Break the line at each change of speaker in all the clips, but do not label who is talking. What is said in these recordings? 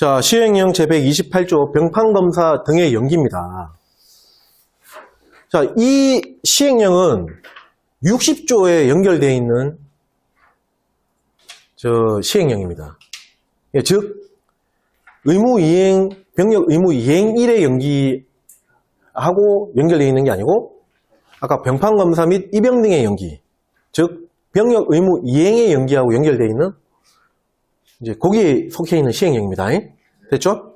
자, 시행령 제128조 병판검사 등의 연기입니다. 자, 이 시행령은 60조에 연결되어 있는 시행령입니다. 예, 즉 병력 의무 이행일에 연기하고 연결되어 있는 게 아니고 아까 병판검사 및 입영 등의 연기, 즉 병력 의무 이행에 연기하고 연결되어 있는 이제 거기에 속해 있는 시행령입니다. 됐죠?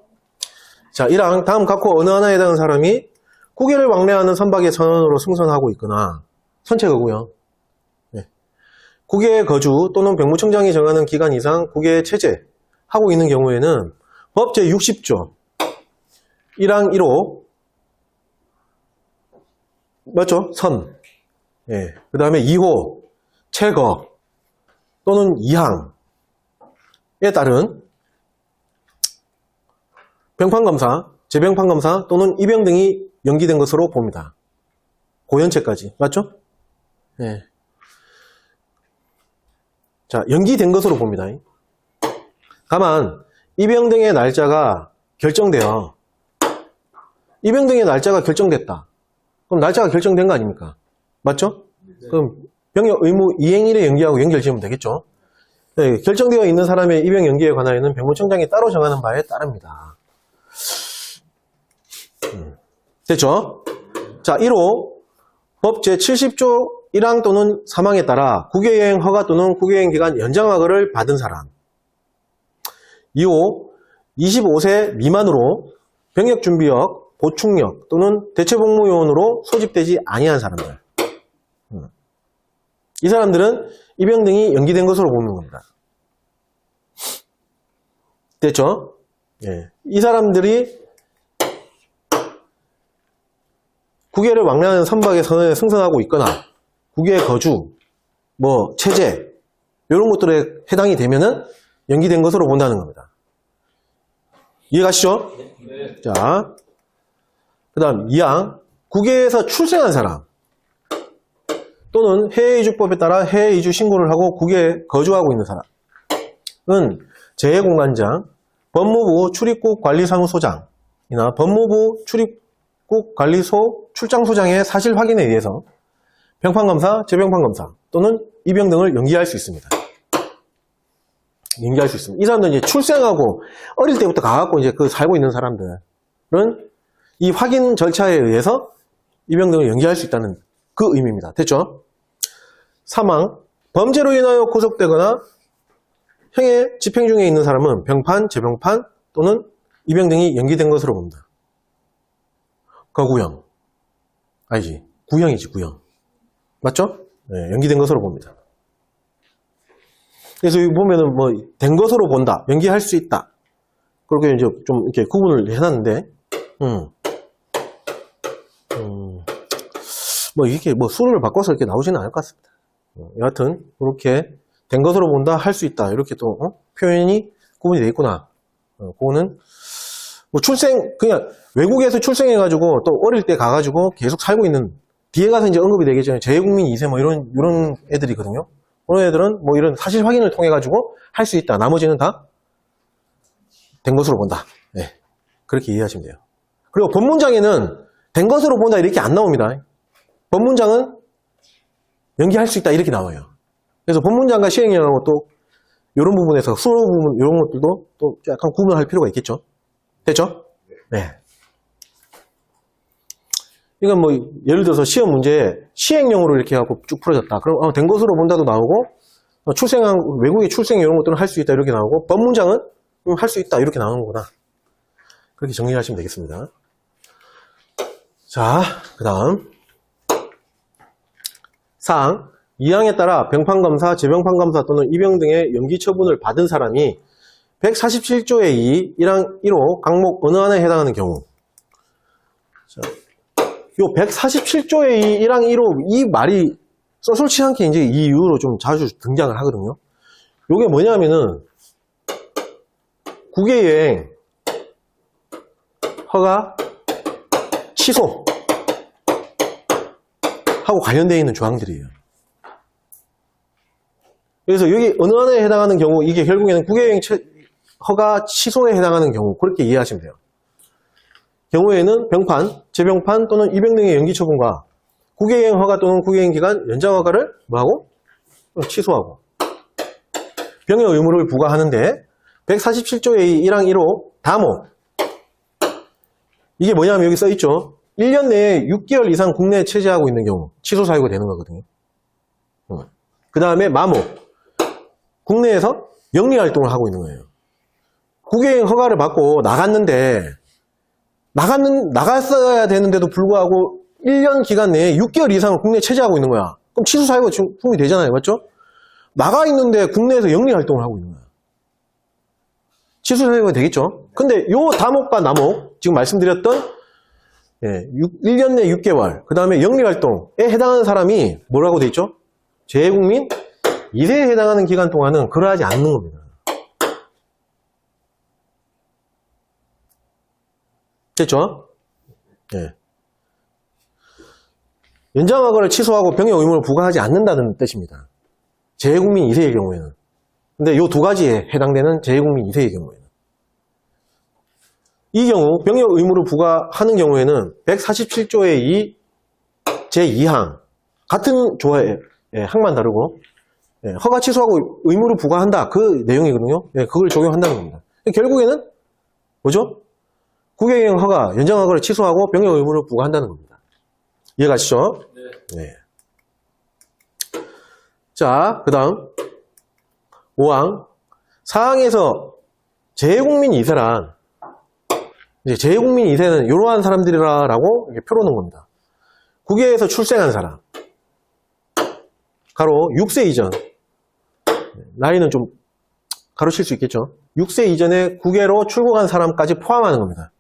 자, 1항 다음 각호 어느 하나에 해당하는 사람이 국외를 왕래하는 선박의 선원으로 승선하고 있거나 선체거고요. 네. 국외에 거주 또는 병무청장이 정하는 기간 이상 국외에 체제하고 있는 경우에는 법 제60조 1항 1호 맞죠? 선. 예. 그 다음에 2호 체거 또는 2항에 따른 병판검사, 재병판검사 또는 입영 등이 연기된 것으로 봅니다. 고연체까지. 맞죠? 예. 자, 연기된 것으로 봅니다. 다만 입영 등의 날짜가 결정되어 입영 등의 날짜가 결정됐다. 그럼 날짜가 결정된 거 아닙니까? 맞죠? 네. 그럼 병력 의무 이행일에 연기하고 연결지으면 되겠죠? 네, 결정되어 있는 사람의 입영 연기에 관하여는 병무청장이 따로 정하는 바에 따릅니다. 됐죠? 자, 1호 법 제70조 1항 또는 3항에 따라 국외여행 허가 또는 국외여행 기간 연장 허가를 받은 사람. 2호 25세 미만으로 병역준비역, 보충역 또는 대체복무요원으로 소집되지 아니한 사람들. 이 사람들은 입영 등이 연기된 것으로 보는 겁니다. 됐죠? 예. 이 사람들이 국외를 왕래하는 선박의 선원에 승선하고 있거나 국외 거주, 체제 이런 것들에 해당이 되면은 연기된 것으로 본다는 겁니다. 이해가시죠? 네. 자, 그 다음 2항 국외에서 출생한 사람 또는 해외이주법에 따라 해외이주 신고를 하고 국외에 거주하고 있는 사람은 재해공관장, 법무부 출입국 관리사무소장이나 법무부 출입국 관리소 출장소장의 사실 확인에 의해서 병판검사, 재병판검사 또는 입영 등을 연기할 수 있습니다. 연기할 수 있습니다. 이 사람들은 이제 출생하고 어릴 때부터 가갖고 이제 살고 있는 사람들은 이 확인 절차에 의해서 입영 등을 연기할 수 있다는 그 의미입니다. 됐죠? 3항 범죄로 인하여 구속되거나 형의 집행 중에 있는 사람은 병판, 재병판 또는 입영 등이 연기된 것으로 봅니다. 거구형. 아니지. 구형이지, 구형. 맞죠? 네, 연기된 것으로 봅니다. 그래서 여기 보면은 된 것으로 본다. 연기할 수 있다. 그렇게 이제 좀 이렇게 구분을 해놨는데, 이렇게 수를 바꿔서 이렇게 나오지는 않을 것 같습니다. 여하튼, 그렇게 된 것으로 본다, 할 수 있다. 이렇게 또, 표현이 구분이 되어 있구나. 그거는, 그냥 외국에서 출생해가지고 또 어릴 때 가가지고 계속 살고 있는, 뒤에 가서 이제 언급이 되겠죠. 재외국민 2세 이런 애들이거든요. 그런 애들은 이런 사실 확인을 통해가지고 할 수 있다. 나머지는 다 된 것으로 본다. 네. 그렇게 이해하시면 돼요. 그리고 법문장에는 된 것으로 본다 이렇게 안 나옵니다. 법문장은 연기할 수 있다 이렇게 나와요. 그래서 법문장과 시행령하고 또 이런 부분에서 수로 부분 이런 것들도 또 약간 구분할 필요가 있겠죠. 됐죠? 네. 이건 예를 들어서 시험 문제에 시행령으로 이렇게 해갖고 쭉 풀어졌다. 그럼 된 것으로 본다도 나오고 외국의 출생 이런 것들은 할 수 있다 이렇게 나오고 법문장은 할 수 있다 이렇게 나오는 거구나. 그렇게 정리하시면 되겠습니다. 자, 그 다음 4항 2항에 따라 병판검사, 재병판검사 또는 입영 등의 연기 처분을 받은 사람이 147조의 2, 1항 1호 항목 어느 하나에 해당하는 경우. 자, 요 147조의 2, 1항 1호 이 말이 썰쏠치 않게 이제 이 이후로 좀 자주 등장을 하거든요. 요게 뭐냐면은 국외여행 허가 취소 하고 관련되어 있는 조항들이에요. 그래서 여기 어느 하나에 해당하는 경우 이게 결국에는 국외여행 허가 취소에 해당하는 경우 그렇게 이해하시면 돼요. 경우에는 병판, 재병판 또는 입영 등의 연기 처분과 국외여행 허가 또는 국외여행 기간 연장 허가를 뭐하고? 취소하고 병역 의무를 부과하는데 147조의 1항 1호 다목 이게 뭐냐면 여기 써있죠. 1년 내에 6개월 이상 국내에 체재하고 있는 경우 취소 사유가 되는 거거든요. 그 다음에 마목 국내에서 영리활동을 하고 있는 거예요. 국외여행 허가를 받고 나갔는데 나갔어야 되는데도 불구하고 1년 기간 내에 6개월 이상을 국내에 체재하고 있는 거야. 그럼 취소 사유가 충분히 되잖아요. 맞죠? 나가 있는데 국내에서 영리활동을 하고 있는 거야. 취소 사유가 되겠죠? 근데 요 다목과 나목 지금 말씀드렸던 1년 내 6개월 그 다음에 영리활동에 해당하는 사람이 뭐라고 돼 있죠? 재외국민 2세에 해당하는 기간 동안은 그러하지 않는 겁니다. 됐죠? 네. 연장 허가를 취소하고 병역 의무를 부과하지 않는다는 뜻입니다. 재외국민 2세의 경우에는. 근데 요 두 가지에 해당되는 재외국민 2세의 경우에는. 이 경우 병역 의무를 부과하는 경우에는 147조의 2 제2항 같은 조의 항만 다르고 허가 취소하고 의무를 부과한다 그 내용이거든요. 그걸 적용한다는 겁니다. 결국에는 뭐죠? 국외여행 허가, 연장 허가를 취소하고 병역 의무를 부과한다는 겁니다. 이해가시죠? 네. 자, 그 다음 5항 사항에서 재외국민 2세란 이제 재외국민 2세는 이러한 사람들이라고 이렇게 표놓는 겁니다. 국외에서 출생한 사람 가로 6세 이전 나이는 좀 가로칠 수 있겠죠. 6세 이전에 국외로 출국한 사람까지 포함하는 겁니다.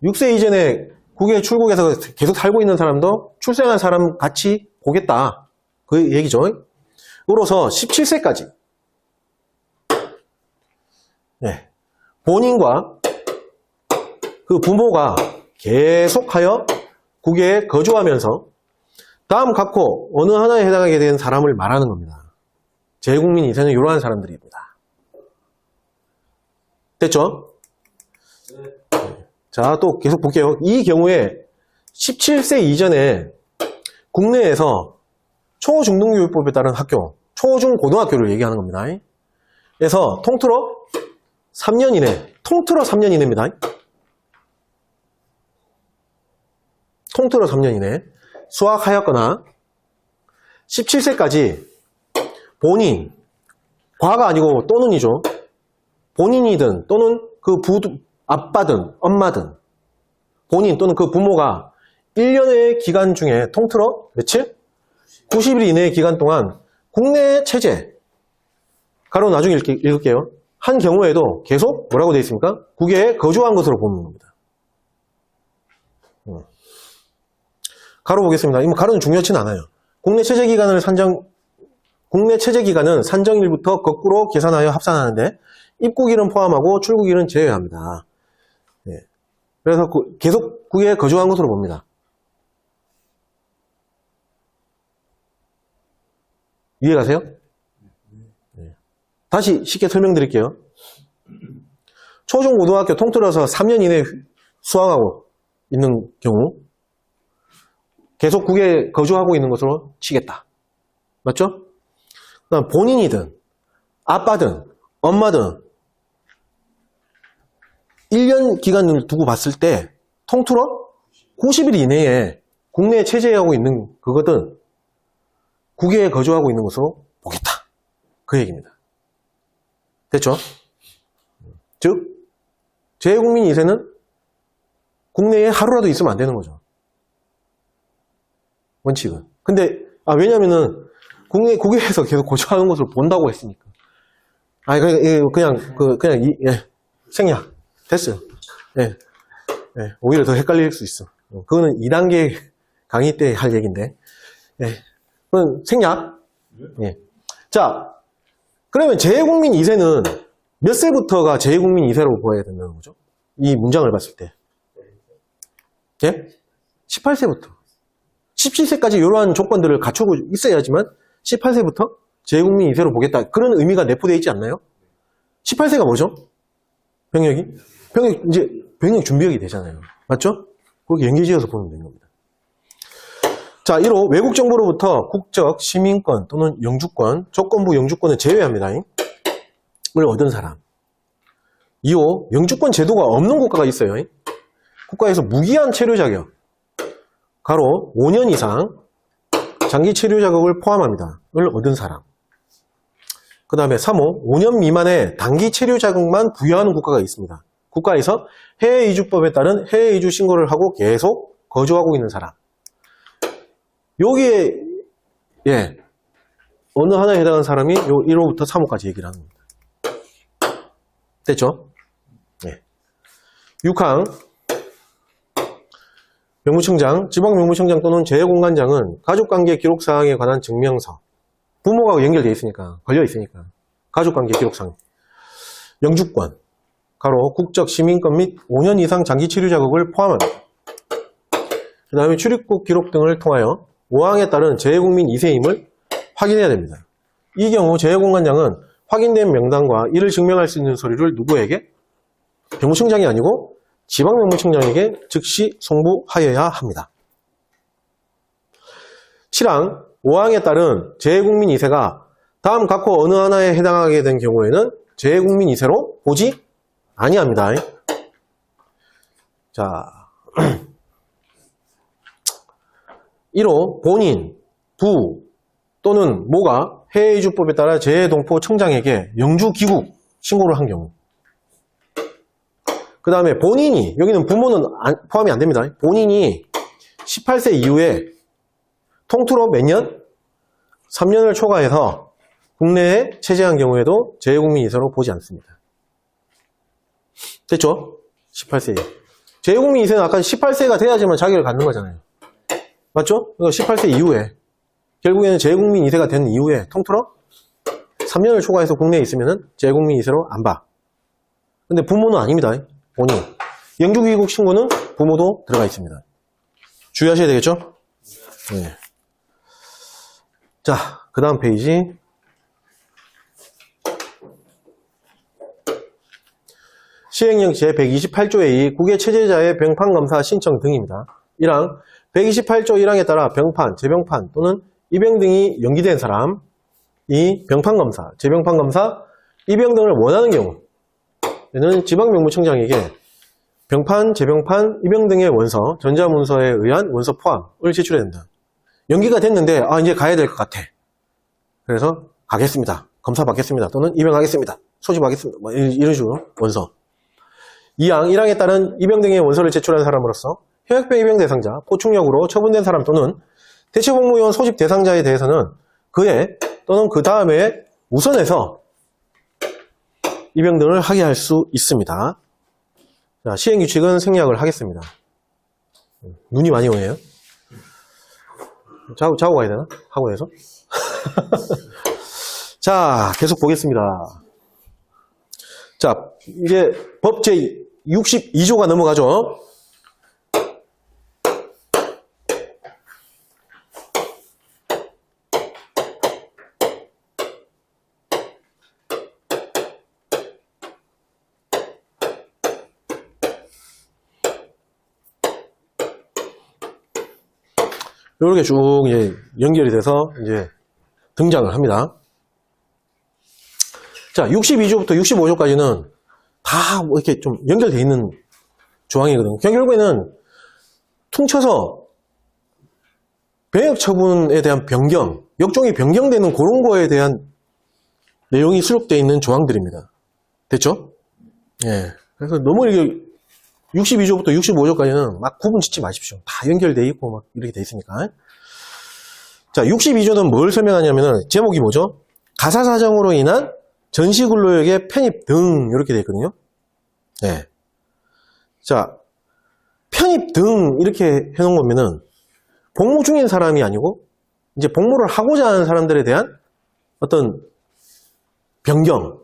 6세 이전에 국외에 출국해서 계속 살고 있는 사람도 출생한 사람 같이 보겠다. 그 얘기죠. 으로서 17세까지 본인과 그 부모가 계속하여 국외에 거주하면서 다음 각호 어느 하나에 해당하게 된 사람을 말하는 겁니다. 재외국민 2세는 이러한 사람들입니다. 됐죠? 자, 또 계속 볼게요. 이 경우에 17세 이전에 국내에서 초중등교육법에 따른 학교, 초중고등학교를 얘기하는 겁니다. 그래서 통틀어 3년 이내, 통틀어 3년 이내입니다. 통틀어 3년 이내 수학하였거나 17세까지 본인, 과가 아니고 또는이죠. 본인이든 또는 그 아빠든 엄마든 본인 또는 그 부모가 1년의 기간 중에 통틀어 며칠? 90일 이내의 기간 동안 국내 체제 가로 나중에 읽을게요. 한 경우에도 계속 뭐라고 되어 있습니까? 국외에 거주한 것으로 보는 겁니다. 가로 보겠습니다. 이 가로는 중요치는 않아요. 국내 체제 기간은 산정일부터 거꾸로 계산하여 합산하는데 입국일은 포함하고 출국일은 제외합니다. 그래서 계속 국외에 거주한 것으로 봅니다. 이해가세요? 다시 쉽게 설명드릴게요. 초중고등학교 통틀어서 3년 이내에 수학하고 있는 경우 계속 국외에 거주하고 있는 것으로 치겠다. 맞죠? 그다음 본인이든 아빠든 엄마든 1년 기간을 두고 봤을 때 통틀어 90일 이내에 국내에 체제하고 있는 그거든 국외에 거주하고 있는 것으로 보겠다. 그 얘기입니다. 됐죠? 즉 재외국민 2세는 국내에 하루라도 있으면 안 되는 거죠. 원칙은. 근데 왜냐면은 국외에서 계속 거주하는 것을 본다고 했으니까. 그냥 생략 됐어요. 오히려 더 헷갈릴 수 있어. 그거는 2단계 강의 때 할 얘기인데. 그건 생략. 자, 그러면 재외국민 2세는 몇 세부터가 재외국민 2세로 보아야 된다는 거죠? 이 문장을 봤을 때. 18세부터. 17세까지 이러한 조건들을 갖추고 있어야지만 18세부터 재외국민 2세로 보겠다. 그런 의미가 내포되어 있지 않나요? 18세가 뭐죠? 병력이? 이제 병력 준비하게 되잖아요. 맞죠? 그렇게 연계지어서 보면 되는 겁니다. 자, 1호 외국 정보로부터 국적, 시민권 또는 영주권, 조건부 영주권을 제외합니다. 을 얻은 사람. 2호 영주권 제도가 없는 국가가 있어요. 국가에서 무기한 체류 자격, 가로 5년 이상 장기 체류 자격을 포함합니다. 을 얻은 사람. 그 다음에 3호 5년 미만의 단기 체류 자격만 부여하는 국가가 있습니다. 국가에서 해외 이주법에 따른 해외 이주 신고를 하고 계속 거주하고 있는 사람. 여기에 어느 하나에 해당하는 사람이 요 1호부터 3호까지 얘기를 하는 겁니다. 됐죠? 6항 명무청장, 지방명무청장 또는 재외공관장은 가족관계 기록사항에 관한 증명서, 부모가 연결되어 있으니까, 걸려 있으니까 가족관계 기록사항, 영주권, 가로 국적, 시민권 및 5년 이상 장기 체류 자격을 포함합니다. 그 다음에 출입국 기록 등을 통하여 5항에 따른 재외국민 2세임을 확인해야 됩니다. 이 경우 재외공관장은 확인된 명단과 이를 증명할 수 있는 서류를 누구에게? 병무청장이 아니고 지방명무청장에게 즉시 송부하여야 합니다. 7항 5항에 따른 재외국민 2세가 다음 각호 어느 하나에 해당하게 된 경우에는 재외국민 2세로 보지 아니합니다. 자, 1호 본인, 부 또는 모가 해외이주법에 따라 재외동포 청장에게 영주 귀국 신고를 한 경우, 그 다음에 본인이, 여기는 부모는 포함이 안 됩니다. 본인이 18세 이후에 통틀어 몇 년? 3년을 초과해서 국내에 체제한 경우에도 재외국민 2세로 보지 않습니다. 됐죠? 18세. 재외국민 2세는 아까 18세가 돼야지만 자격을 갖는 거잖아요. 맞죠? 18세 이후에. 결국에는 재외국민 2세가 된 이후에 통틀어 3년을 초과해서 국내에 있으면 재외국민 2세로 안 봐. 근데 부모는 아닙니다. 본인. 영주귀국 신고는 부모도 들어가 있습니다. 주의하셔야 되겠죠? 네. 자, 그 다음 페이지. 시행령 제128조의 2 국외 체제자의 병판검사 신청 등입니다. 1항 128조 1항에 따라 병판, 재병판 또는 입영 등이 연기된 사람, 2. 병판검사, 재병판검사, 입영 등을 원하는 경우 얘는 지방명무청장에게 병판, 재병판, 입영 등의 원서, 전자문서에 의한 원서 포함을 제출해야 된다. 연기가 됐는데 이제 가야 될 것 같아. 그래서 가겠습니다. 검사 받겠습니다. 또는 입영하겠습니다. 소집하겠습니다. 뭐 이런 식으로 원서. 2항 1항에 따른 입영 등의 원서를 제출한 사람으로서 현역병 입영 대상자, 포충력으로 처분된 사람 또는 대체복무요원 소집 대상자에 대해서는 그해 또는 그 다음에 우선해서 입영 등을 하게 할 수 있습니다. 자, 시행규칙은 생략을 하겠습니다. 눈이 많이 오네요. 자고 가야 되나? 학원에서? 자, 계속 보겠습니다. 자, 이제 법 제62조가 넘어가죠. 이렇게 쭉 이제 연결이 돼서 이제 등장을 합니다. 자, 62조부터 65조까지는 다 이렇게 좀 연결되어 있는 조항이거든요. 결국에는 퉁쳐서 병역 처분에 대한 변경, 역종이 변경되는 그런 거에 대한 내용이 수록되어 있는 조항들입니다. 됐죠? 예. 그래서 너무 이렇게 62조부터 65조까지는 막 구분 짓지 마십시오. 다 연결되어 있고 막 이렇게 되어 있으니까. 자, 62조는 뭘 설명하냐면은 제목이 뭐죠? 가사사정으로 인한 전시근로역의 편입 등 이렇게 되어 있거든요. 네. 자, 편입 등 이렇게 해놓은 거면은 복무 중인 사람이 아니고 이제 복무를 하고자 하는 사람들에 대한 어떤 변경,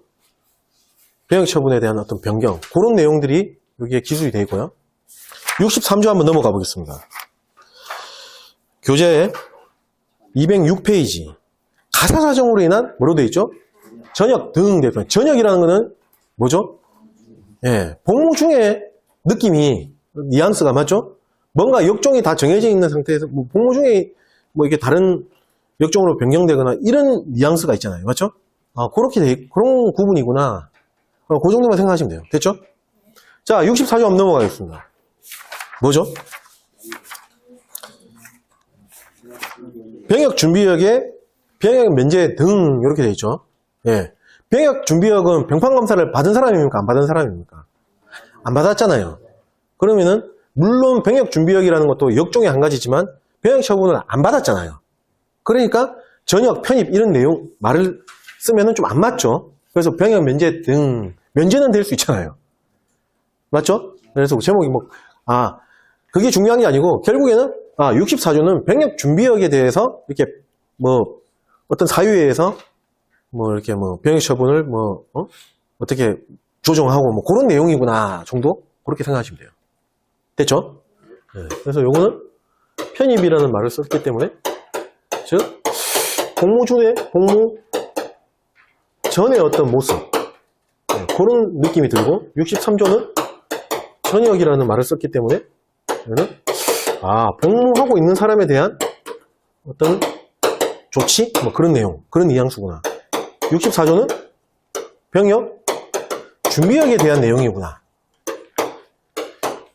병역 처분에 대한 어떤 변경, 그런 내용들이 여기에 기술이 되어 있고요. 63조 한번 넘어가 보겠습니다. 교재 206페이지. 가사사정으로 인한 뭐로 되어 있죠? 전역 등 되어 있고요. 전역이라는 거는 뭐죠? 예, 복무 중에 느낌이, 뉘앙스가 맞죠? 뭔가 역종이 다 정해져 있는 상태에서, 뭐 복무 중에 뭐 이게 다른 역종으로 변경되거나 이런 뉘앙스가 있잖아요. 맞죠? 아, 그런 구분이구나. 그 정도만 생각하시면 돼요. 됐죠? 자, 64조 한번 넘어가겠습니다. 뭐죠? 병역 준비역에 병역 면제 등 이렇게 되어 있죠. 예. 병역 준비역은 병판 검사를 받은 사람입니까? 안 받은 사람입니까? 안 받았잖아요. 그러면은 물론 병역 준비역이라는 것도 역종의 한 가지지만 병역 처분을 안 받았잖아요. 그러니까 전역, 편입 이런 내용 말을 쓰면은 좀 안 맞죠. 그래서 병역 면제 등 면제는 될 수 있잖아요. 맞죠? 그래서 제목이 그게 중요한 게 아니고 결국에는 64조는 병역 준비역에 대해서 이렇게 뭐 어떤 사유에서 뭐 이렇게 뭐 병역 처분을 어떻게 조정하고 뭐 그런 내용이구나 정도 그렇게 생각하시면 돼요. 됐죠? 네. 그래서 요거는 편입이라는 말을 썼기 때문에 즉 복무 전의 어떤 모습 그런 느낌이 들고 63조는 전역이라는 말을 썼기 때문에 이거는 복무하고 있는 사람에 대한 어떤 조치? 뭐 그런 내용, 그런 뉘앙스구나. 64조는 병역 준비역에 대한 내용이구나.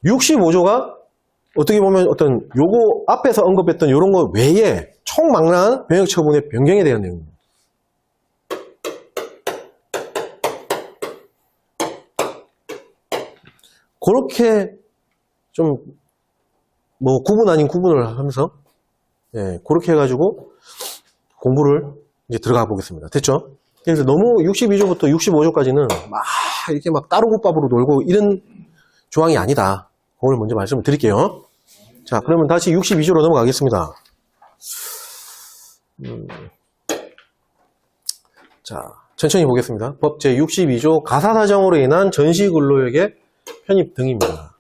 65조가 어떻게 보면 어떤 요거 앞에서 언급했던 이런 거 외에 총망라한 병역 처분의 변경에 대한 내용입니다. 그렇게 좀 뭐 구분 아닌 구분을 하면서 그렇게 해가지고 공부를 이제 들어가 보겠습니다. 됐죠? 그래서 너무 62조부터 65조까지는 이렇게 따로국밥으로 놀고 이런 조항이 아니다. 그걸 먼저 말씀을 드릴게요. 자, 그러면 다시 62조로 넘어가겠습니다. 자, 천천히 보겠습니다. 법 제62조 가사사정으로 인한 전시근로역의 편입 등입니다.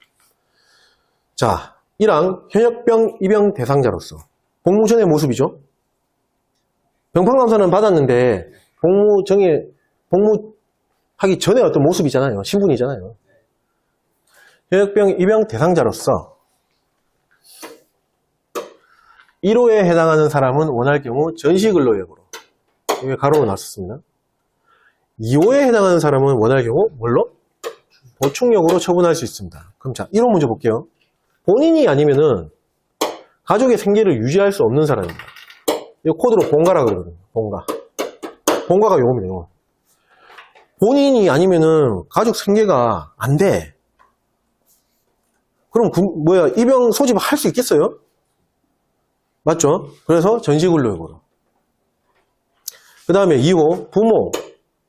자, 1항 현역병 입영 대상자로서 복무전의 모습이죠. 병판검사는 받았는데 복무하기 전에 어떤 모습이잖아요. 신분이잖아요. 현역병 입영 대상자로서 1호에 해당하는 사람은 원할 경우 전시근로역으로 여기 가로로 놨습니다. 2호에 해당하는 사람은 원할 경우 뭘로? 보충역으로 처분할 수 있습니다. 그럼 자, 1호 문제 볼게요. 본인이 아니면은 가족의 생계를 유지할 수 없는 사람입니다. 이 코드로 본가라 그러거든요. 본가가 요겁니다. 본인이 아니면은 가족 생계가 안 돼. 그럼 입영 소집할 수 있겠어요? 맞죠? 그래서 전시근로역으로. 그 다음에 2호 부모,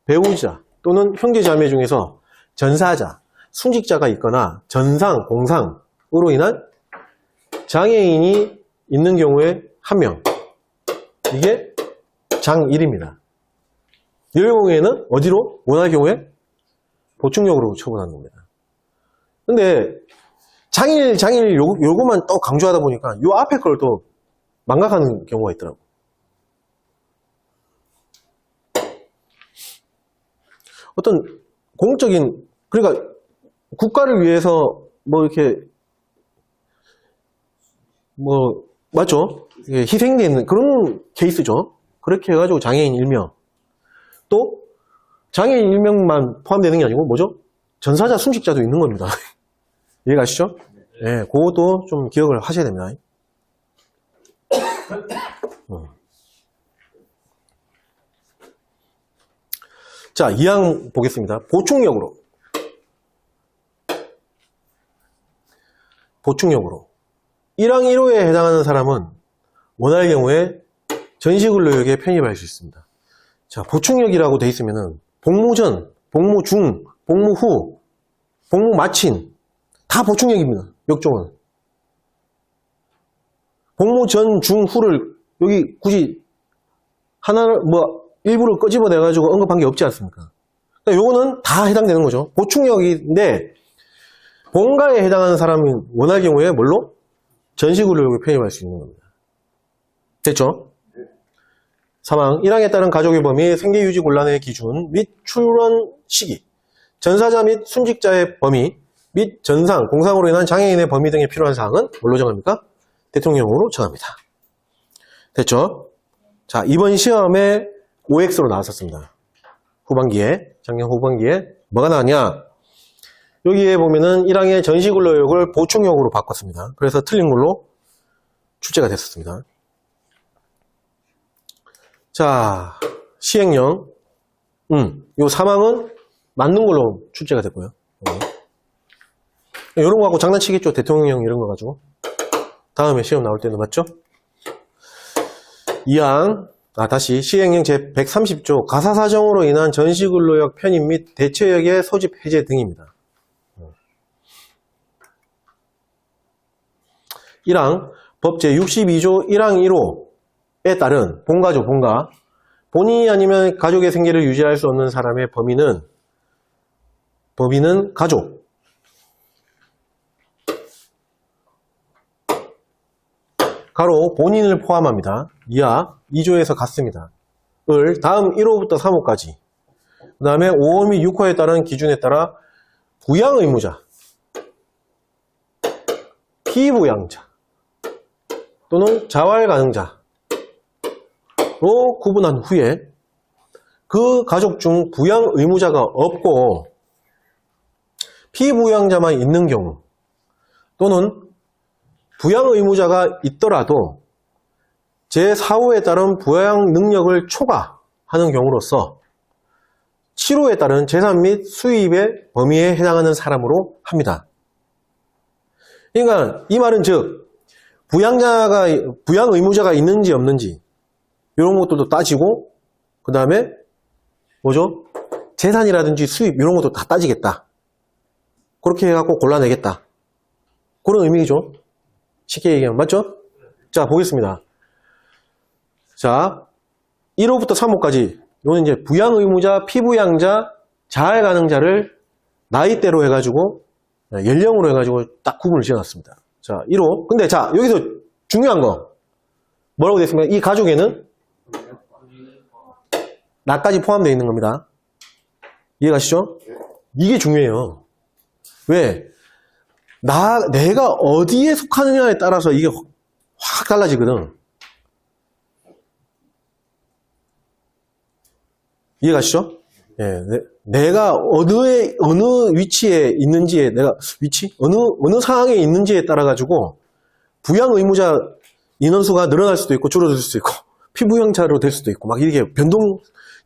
배우자 또는 형제자매 중에서 전사자, 순직자가 있거나 전상, 공상으로 인한 장애인이 있는 경우에 1명. 이게 장1입니다. 이럴 경우에는 어디로? 원할 경우에 보충역으로 처분하는 겁니다. 근데 장일 요거만 또 강조하다 보니까 요 앞에 걸 또 망각하는 경우가 있더라고. 어떤 공적인, 그러니까 국가를 위해서 맞죠? 희생되는 그런 케이스죠. 그렇게 해가지고 장애인 1명. 또 장애인 1명만 포함되는 게 아니고 뭐죠? 전사자, 순직자도 있는 겁니다. 이해가시죠? 네, 그것도 좀 기억을 하셔야 됩니다. 자, 2항 보겠습니다. 보충역으로. 1항 1호에 해당하는 사람은 원할 경우에 전시근로역에 편입할 수 있습니다. 자, 보충역이라고 돼 있으면은 복무 전, 복무 중, 복무 후, 복무 마친 다 보충역입니다. 역종은. 복무 전, 중, 후를 여기 굳이 일부를 끄집어내가지고 언급한 게 없지 않습니까? 그러니까 요거는 다 해당되는 거죠. 보충역인데 본가에 해당하는 사람이 원할 경우에 뭘로? 전시근로역에 편입할 수 있는 겁니다. 됐죠? 3항 1항에 따른 가족의 범위, 생계유지 곤란의 기준 및 출원 시기, 전사자 및 순직자의 범위 및 전상, 공상으로 인한 장애인의 범위 등에 필요한 사항은 뭘로 정합니까? 대통령령으로 정합니다. 됐죠? 자, 이번 시험에 OX로 나왔었습니다. 작년 후반기에 뭐가 나왔냐? 여기에 보면은 1항의 전시근로역을 보충역으로 바꿨습니다. 그래서 틀린 걸로 출제가 됐었습니다. 자, 시행령. 요 3항은 맞는 걸로 출제가 됐고요. 이런 거 갖고 장난치겠죠? 대통령령 이런 거 가지고. 다음에 시험 나올 때는 맞죠? 2항. 다시 시행령 제130조 가사사정으로 인한 전시근로역 편입 및 대체역의 소집 해제 등입니다. 1항 법 제62조 1항 1호에 따른 본가죠. 본인이 아니면 가족의 생계를 유지할 수 없는 사람의 범위는 가족, 가로 본인을 포함합니다. 이하 2조에서 같습니다. 을 다음 1호부터 3호까지 그 다음에 5호 및 6호에 따른 기준에 따라 부양의무자, 피부양자 또는 자활가능자로 구분한 후에 그 가족 중 부양의무자가 없고 피부양자만 있는 경우 또는 부양의무자가 있더라도 제4호에 따른 부양 능력을 초과하는 경우로서 7호에 따른 재산 및 수입의 범위에 해당하는 사람으로 합니다. 그러니까 이 말은 즉 부양의무자가 있는지 없는지 이런 것들도 따지고 그 다음에 뭐죠? 재산이라든지 수입 이런 것도 다 따지겠다. 그렇게 해갖고 골라내겠다. 그런 의미죠. 쉽게 얘기하면 맞죠? 자, 보겠습니다. 자, 1호부터 3호까지 이거는 이제 부양의무자, 피부양자, 자활가능자를 나이대로 해가지고 연령으로 해가지고 딱 구분을 지어놨습니다. 자, 1호. 근데 자, 여기서 중요한 거 뭐라고 되어 있습니까? 이 가족에는 나까지 포함되어 있는 겁니다. 이해가시죠? 이게 중요해요. 왜? 내가 어디에 속하느냐에 따라서 이게 확 달라지거든. 이해가시죠? 예, 내가 어느 위치에 있는지에, 어느 상황에 있는지에 따라가지고, 부양의무자 인원수가 늘어날 수도 있고, 줄어들 수도 있고, 피부양자로 될 수도 있고, 막 이렇게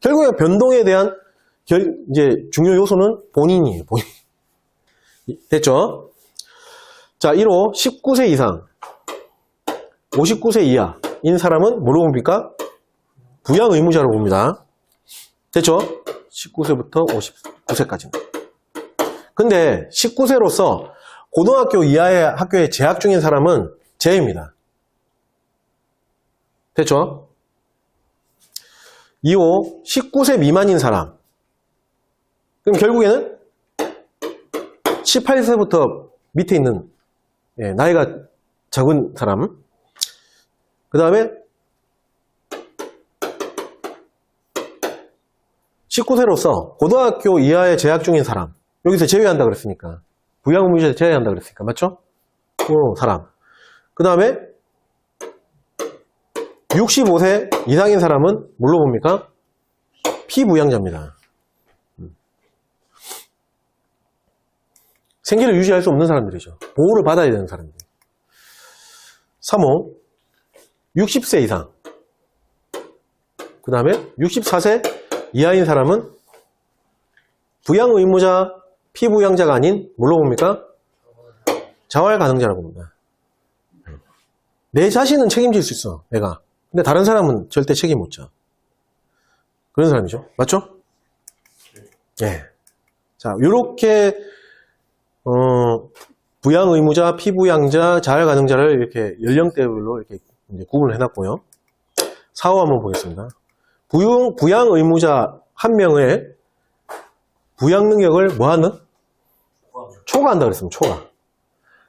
결국에 변동에 대한, 이제 중요 요소는 본인이에요, 본인. 됐죠? 자, 1호, 19세 이상, 59세 이하인 사람은 뭐로 봅니까? 부양의무자로 봅니다. 됐죠? 19세부터 59세까지입니다. 근데 19세로서 고등학교 이하의 학교에 재학 중인 사람은 재입니다. 됐죠? 2호, 19세 미만인 사람. 그럼 결국에는 18세부터 밑에 있는 나이가 적은 사람. 그 다음에 19세로서 고등학교 이하에 재학 중인 사람. 여기서 제외한다 그랬으니까. 부양의무자에서 제외한다 그랬으니까. 맞죠? 그 사람. 그 다음에 65세 이상인 사람은 뭘로 봅니까? 피부양자입니다. 생계를 유지할 수 없는 사람들이죠. 보호를 받아야 되는 사람들. 3호 60세 이상. 그 다음에 64세 이하인 사람은 부양의무자, 피부양자가 아닌 뭘로 봅니까? 자활가능자라고 봅니다. 내 자신은 책임질 수 있어, 내가. 근데 다른 사람은 절대 책임 못 져. 그런 사람이죠. 맞죠? 예. 자, 요렇게 부양의무자, 피부양자, 자활가능자를 이렇게 연령대별로 이렇게 이제 구분을 해놨고요. 4호 한번 보겠습니다. 부양의무자 한 명의 부양 능력을 뭐하는? 초과한다 그랬습니다.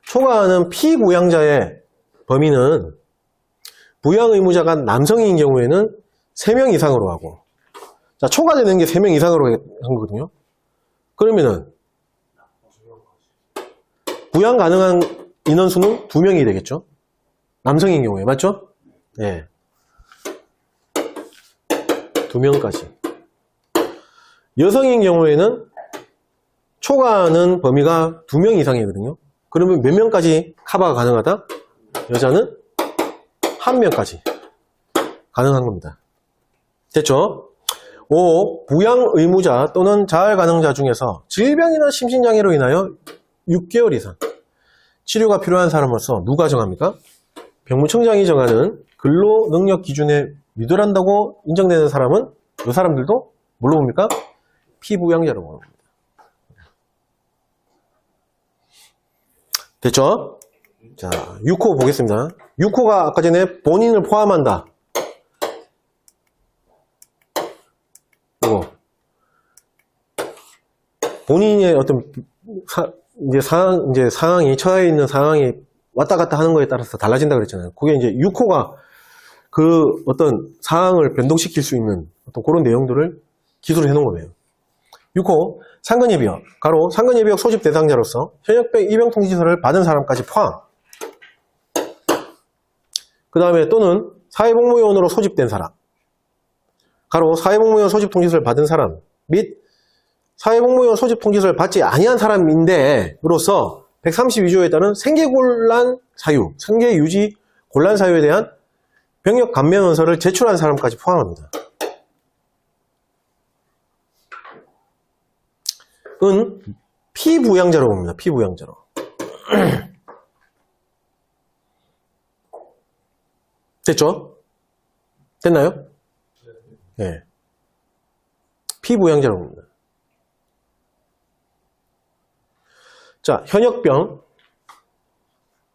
초과하는 피부양자의 범위는 부양의무자가 남성인 경우에는 3명 이상으로 하고, 자, 초과되는 게 3명 이상으로 한 거거든요. 그러면은 부양 가능한 인원수는 2명이 되겠죠. 남성인 경우에 맞죠? 예. 2명까지. 여성인 경우에는 초과하는 범위가 2명 이상이거든요. 그러면 몇 명까지 커버가 가능하다? 여자는 1명까지 가능한 겁니다. 됐죠? 5. 부양 의무자 또는 자활 가능자 중에서 질병이나 심신장애로 인하여 6개월 이상 치료가 필요한 사람으로서 누가 정합니까? 병무청장이 정하는 근로 능력 기준에 미달한다고 인정되는 사람은 이 사람들도 뭘로 봅니까? 피부양자라고 봅니다. 됐죠? 자, 6호 보겠습니다. 6호가 아까 전에 본인을 포함한다. 이거. 본인의 어떤 상황이, 처해 있는 상황이 왔다 갔다 하는 거에 따라서 달라진다 그랬잖아요. 그게 이제 6호가 그 어떤 상황을 변동시킬 수 있는 어떤 그런 내용들을 기술을 해놓은 거예요. 6호, 상근예비역, 가로 상근예비역 소집 대상자로서 현역병 입영 통지서를 받은 사람까지 포함. 그 다음에 또는 사회복무요원으로 소집된 사람, 가로 사회복무요원 소집 통지서를 받은 사람 및 사회복무요원 소집 통지서를 받지 아니한 사람인데로서 132조에 따른 생계곤란 사유, 생계유지 곤란 사유에 대한 병역 감면원서를 제출한 사람까지 포함합니다. 은 피부양자로 봅니다. 피부양자로. 됐죠? 됐나요? 네. 피부양자로 봅니다. 자, 현역병,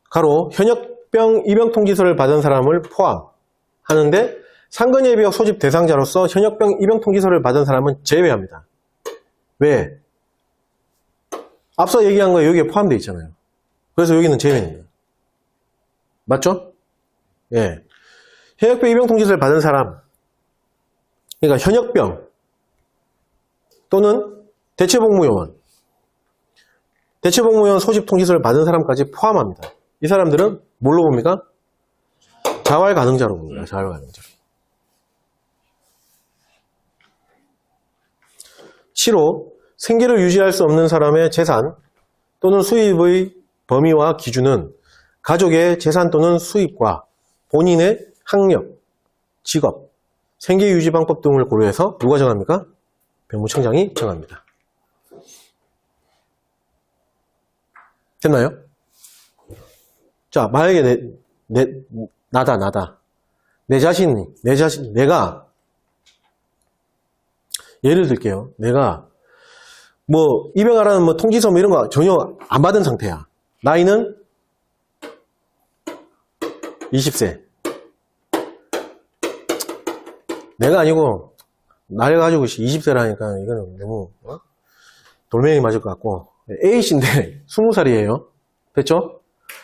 가로 현역병 입영 통지서를 받은 사람을 포함하는데 상근예비역 소집 대상자로서 현역병 입영 통지서를 받은 사람은 제외합니다. 왜? 앞서 얘기한 거 여기에 포함되어 있잖아요. 그래서 여기는 제외입니다. 맞죠? 예. 현역병 입영 통지서를 받은 사람, 그러니까 현역병 또는 대체복무요원, 대체복무요원 소집 통지서를 받은 사람까지 포함합니다. 이 사람들은 뭘로 봅니까? 자활 가능자로 봅니다. 자활 가능자로. 7호, 생계를 유지할 수 없는 사람의 재산 또는 수입의 범위와 기준은 가족의 재산 또는 수입과 본인의 학력, 직업, 생계유지 방법 등을 고려해서 누가 정합니까? 병무청장이 정합니다. 됐나요? 자, 만약에 나다. 내가, 예를 들게요. 내가, 입영하라는 통지서 이런 거 전혀 안 받은 상태야. 나이는 20세. 내가 아니고, 나이 가지고 20세라니까 이거는 너무, 돌멩이 맞을 것 같고, A씨인데 20살이에요. 됐죠?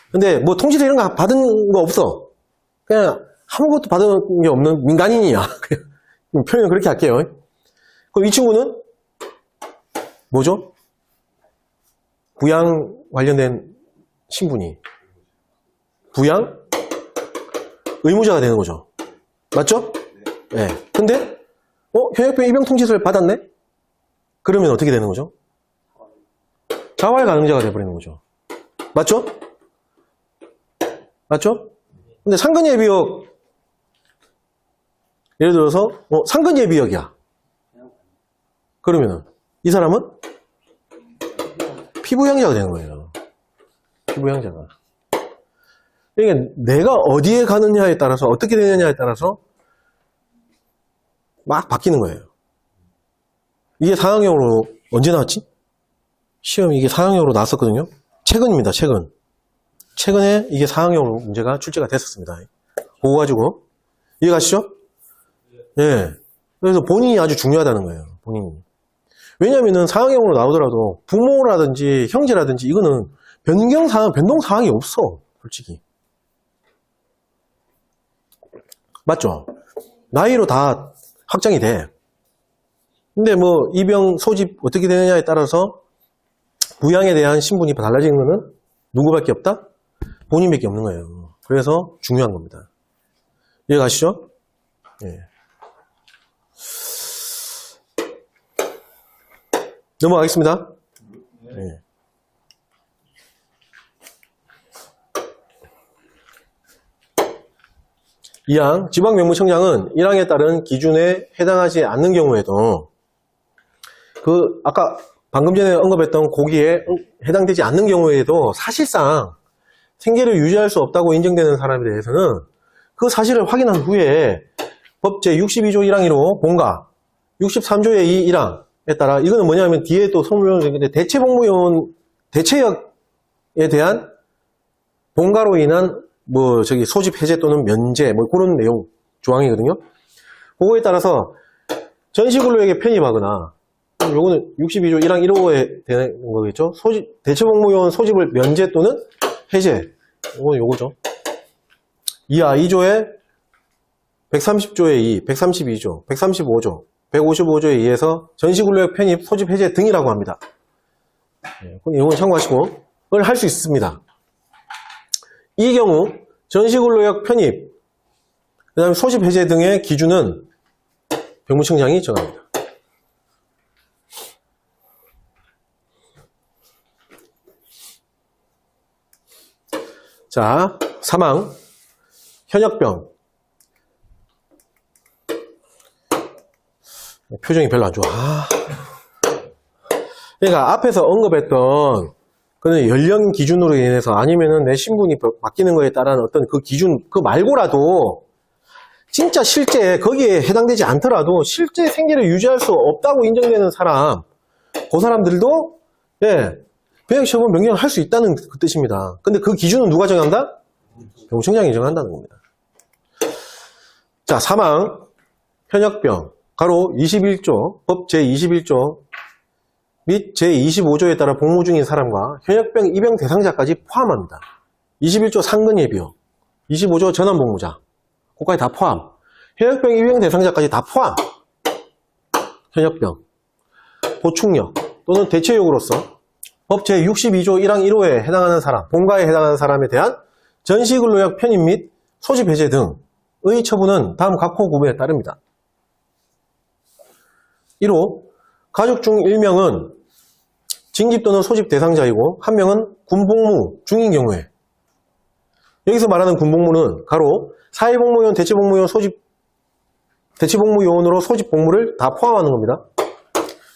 근데 통지서 이런 거 받은 거 없어. 그냥 아무것도 받은 게 없는 민간인이야. 그냥 표현을 그렇게 할게요. 그럼 이 친구는 뭐죠? 부양 관련된 신분이 부양 의무자가 되는 거죠. 맞죠? 네. 근데 현역병 입영 통지서를 받았네? 그러면 어떻게 되는 거죠? 자활 가능자가 돼버리는 거죠. 맞죠? 맞죠? 근데 상근예비역, 예를 들어서 상근예비역이야. 그러면은 이 사람은 피부양자가 되는 거예요. 피부양자가. 그러니까 내가 어디에 가느냐에 따라서 어떻게 되느냐에 따라서 막 바뀌는 거예요. 이게 상황형으로 언제 나왔지? 시험 이게 상황형으로 나왔었거든요. 최근입니다. 최근에 이게 상황형으로 문제가 출제가 됐었습니다. 그거 가지고 이해가시죠? 예. 그래서 본인이 아주 중요하다는 거예요. 본인이. 왜냐면은 상황형으로 나오더라도 부모라든지 형제라든지 이거는 변동 사항이 없어. 솔직히. 맞죠? 나이로 다 확정이 돼. 근데 뭐 입영 소집 어떻게 되느냐에 따라서 부양에 대한 신분이 달라지는 거는 누구밖에 없다? 본인밖에 없는 거예요. 그래서 중요한 겁니다. 이해가시죠? 예. 넘어가겠습니다. 예. 이항 지방명무청장은 1항에 따른 기준에 해당하지 않는 경우에도 아까 방금 전에 언급했던 고기에 해당되지 않는 경우에도 사실상 생계를 유지할 수 없다고 인정되는 사람에 대해서는 그 사실을 확인한 후에 법 제62조 1항 1호 본과 63조의 2 1항에 따라 이거는 뭐냐면 뒤에 또 설명을 드리는데 대체복무요원 대체역에 대한 본가로 인한 소집 해제 또는 면제 그런 내용 조항이거든요. 그거에 따라서 전시근로에게 편입하거나 요거는 62조 1항 1호에 되는 거겠죠. 대체복무요원 소집을 면제 또는 해제. 이건 요거죠. 이하 2조에 130조의 2, 132조, 135조, 155조에 의해서 전시근로역 편입, 소집 해제 등이라고 합니다. 이건 참고하시고 그걸 할 수 있습니다. 이 경우 전시근로역 편입, 그 다음에 소집 해제 등의 기준은 병무청장이 정합니다. 자, 사망, 현역병. 표정이 별로 안 좋아. 그러니까 앞에서 언급했던 그는 연령 기준으로 인해서 아니면은 내 신분이 바뀌는 거에 따른 어떤 그 기준, 그 말고라도 진짜 실제 거기에 해당되지 않더라도 실제 생계를 유지할 수 없다고 인정되는 사람, 그 사람들도 병역처분 명령을 할 수 있다는 그 뜻입니다. 근데 그 기준은 누가 정한다? 병무청장이 정한다는 겁니다. 자, 사망, 현역병, 가로 21조, 법 제21조 및 제25조에 따라 복무 중인 사람과 현역병 입영 대상자까지 포함합니다. 21조 상근 예비역, 25조 전환복무자, 그까지 다 포함. 현역병 입영 대상자까지 다 포함. 현역병, 보충역 또는 대체역으로서 법 제62조 1항 1호에 해당하는 사람, 본과에 해당하는 사람에 대한 전시근로역 편입 및 소집 해제 등의 처분은 다음 각호 구분에 따릅니다. 1호, 가족 중 1명은 징집 또는 소집 대상자이고 1명은 군복무 중인 경우에, 여기서 말하는 군복무는 가로 사회복무요원, 대체복무요원 대체복무요원으로 소집 복무를 다 포함하는 겁니다.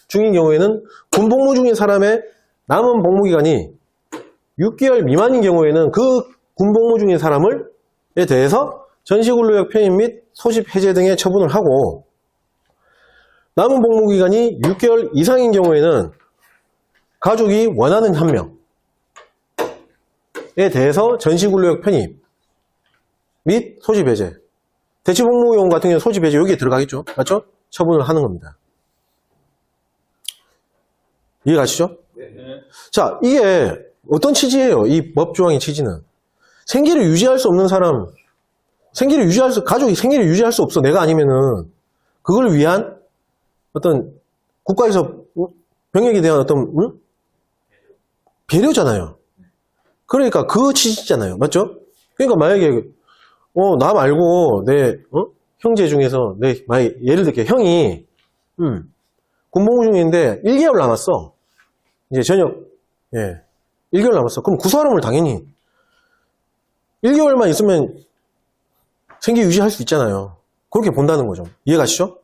중인 경우에는 군복무 중인 사람의 남은 복무기간이 6개월 미만인 경우에는 그 군복무 중인 사람에 대해서 전시근로역 편입 및 소집 해제 등의 처분을 하고, 남은 복무기간이 6개월 이상인 경우에는 가족이 원하는 한 명에 대해서 전시근로역 편입 및 소집 해제, 대체복무요원 같은 경우는 소집 해제 여기에 들어가겠죠. 맞죠? 처분을 하는 겁니다. 이해가시죠? 네. 자, 이게 어떤 취지예요? 이 법조항의 취지는 생계를 유지할 수 없는 사람, 가족이 생계를 유지할 수 없어. 내가 아니면은 그걸 위한 어떤 국가에서 병역에 대한 어떤 배려잖아요. 그러니까 그 취지잖아요. 맞죠? 그러니까 만약에 나 말고 내 형제 중에서 예를 들게 형이 군복무 중인데 1개월 남았어. 이제 전역 1개월 남았어. 그럼 구사하름을 당연히 1개월만 있으면 생계 유지할 수 있잖아요. 그렇게 본다는 거죠. 이해가시죠?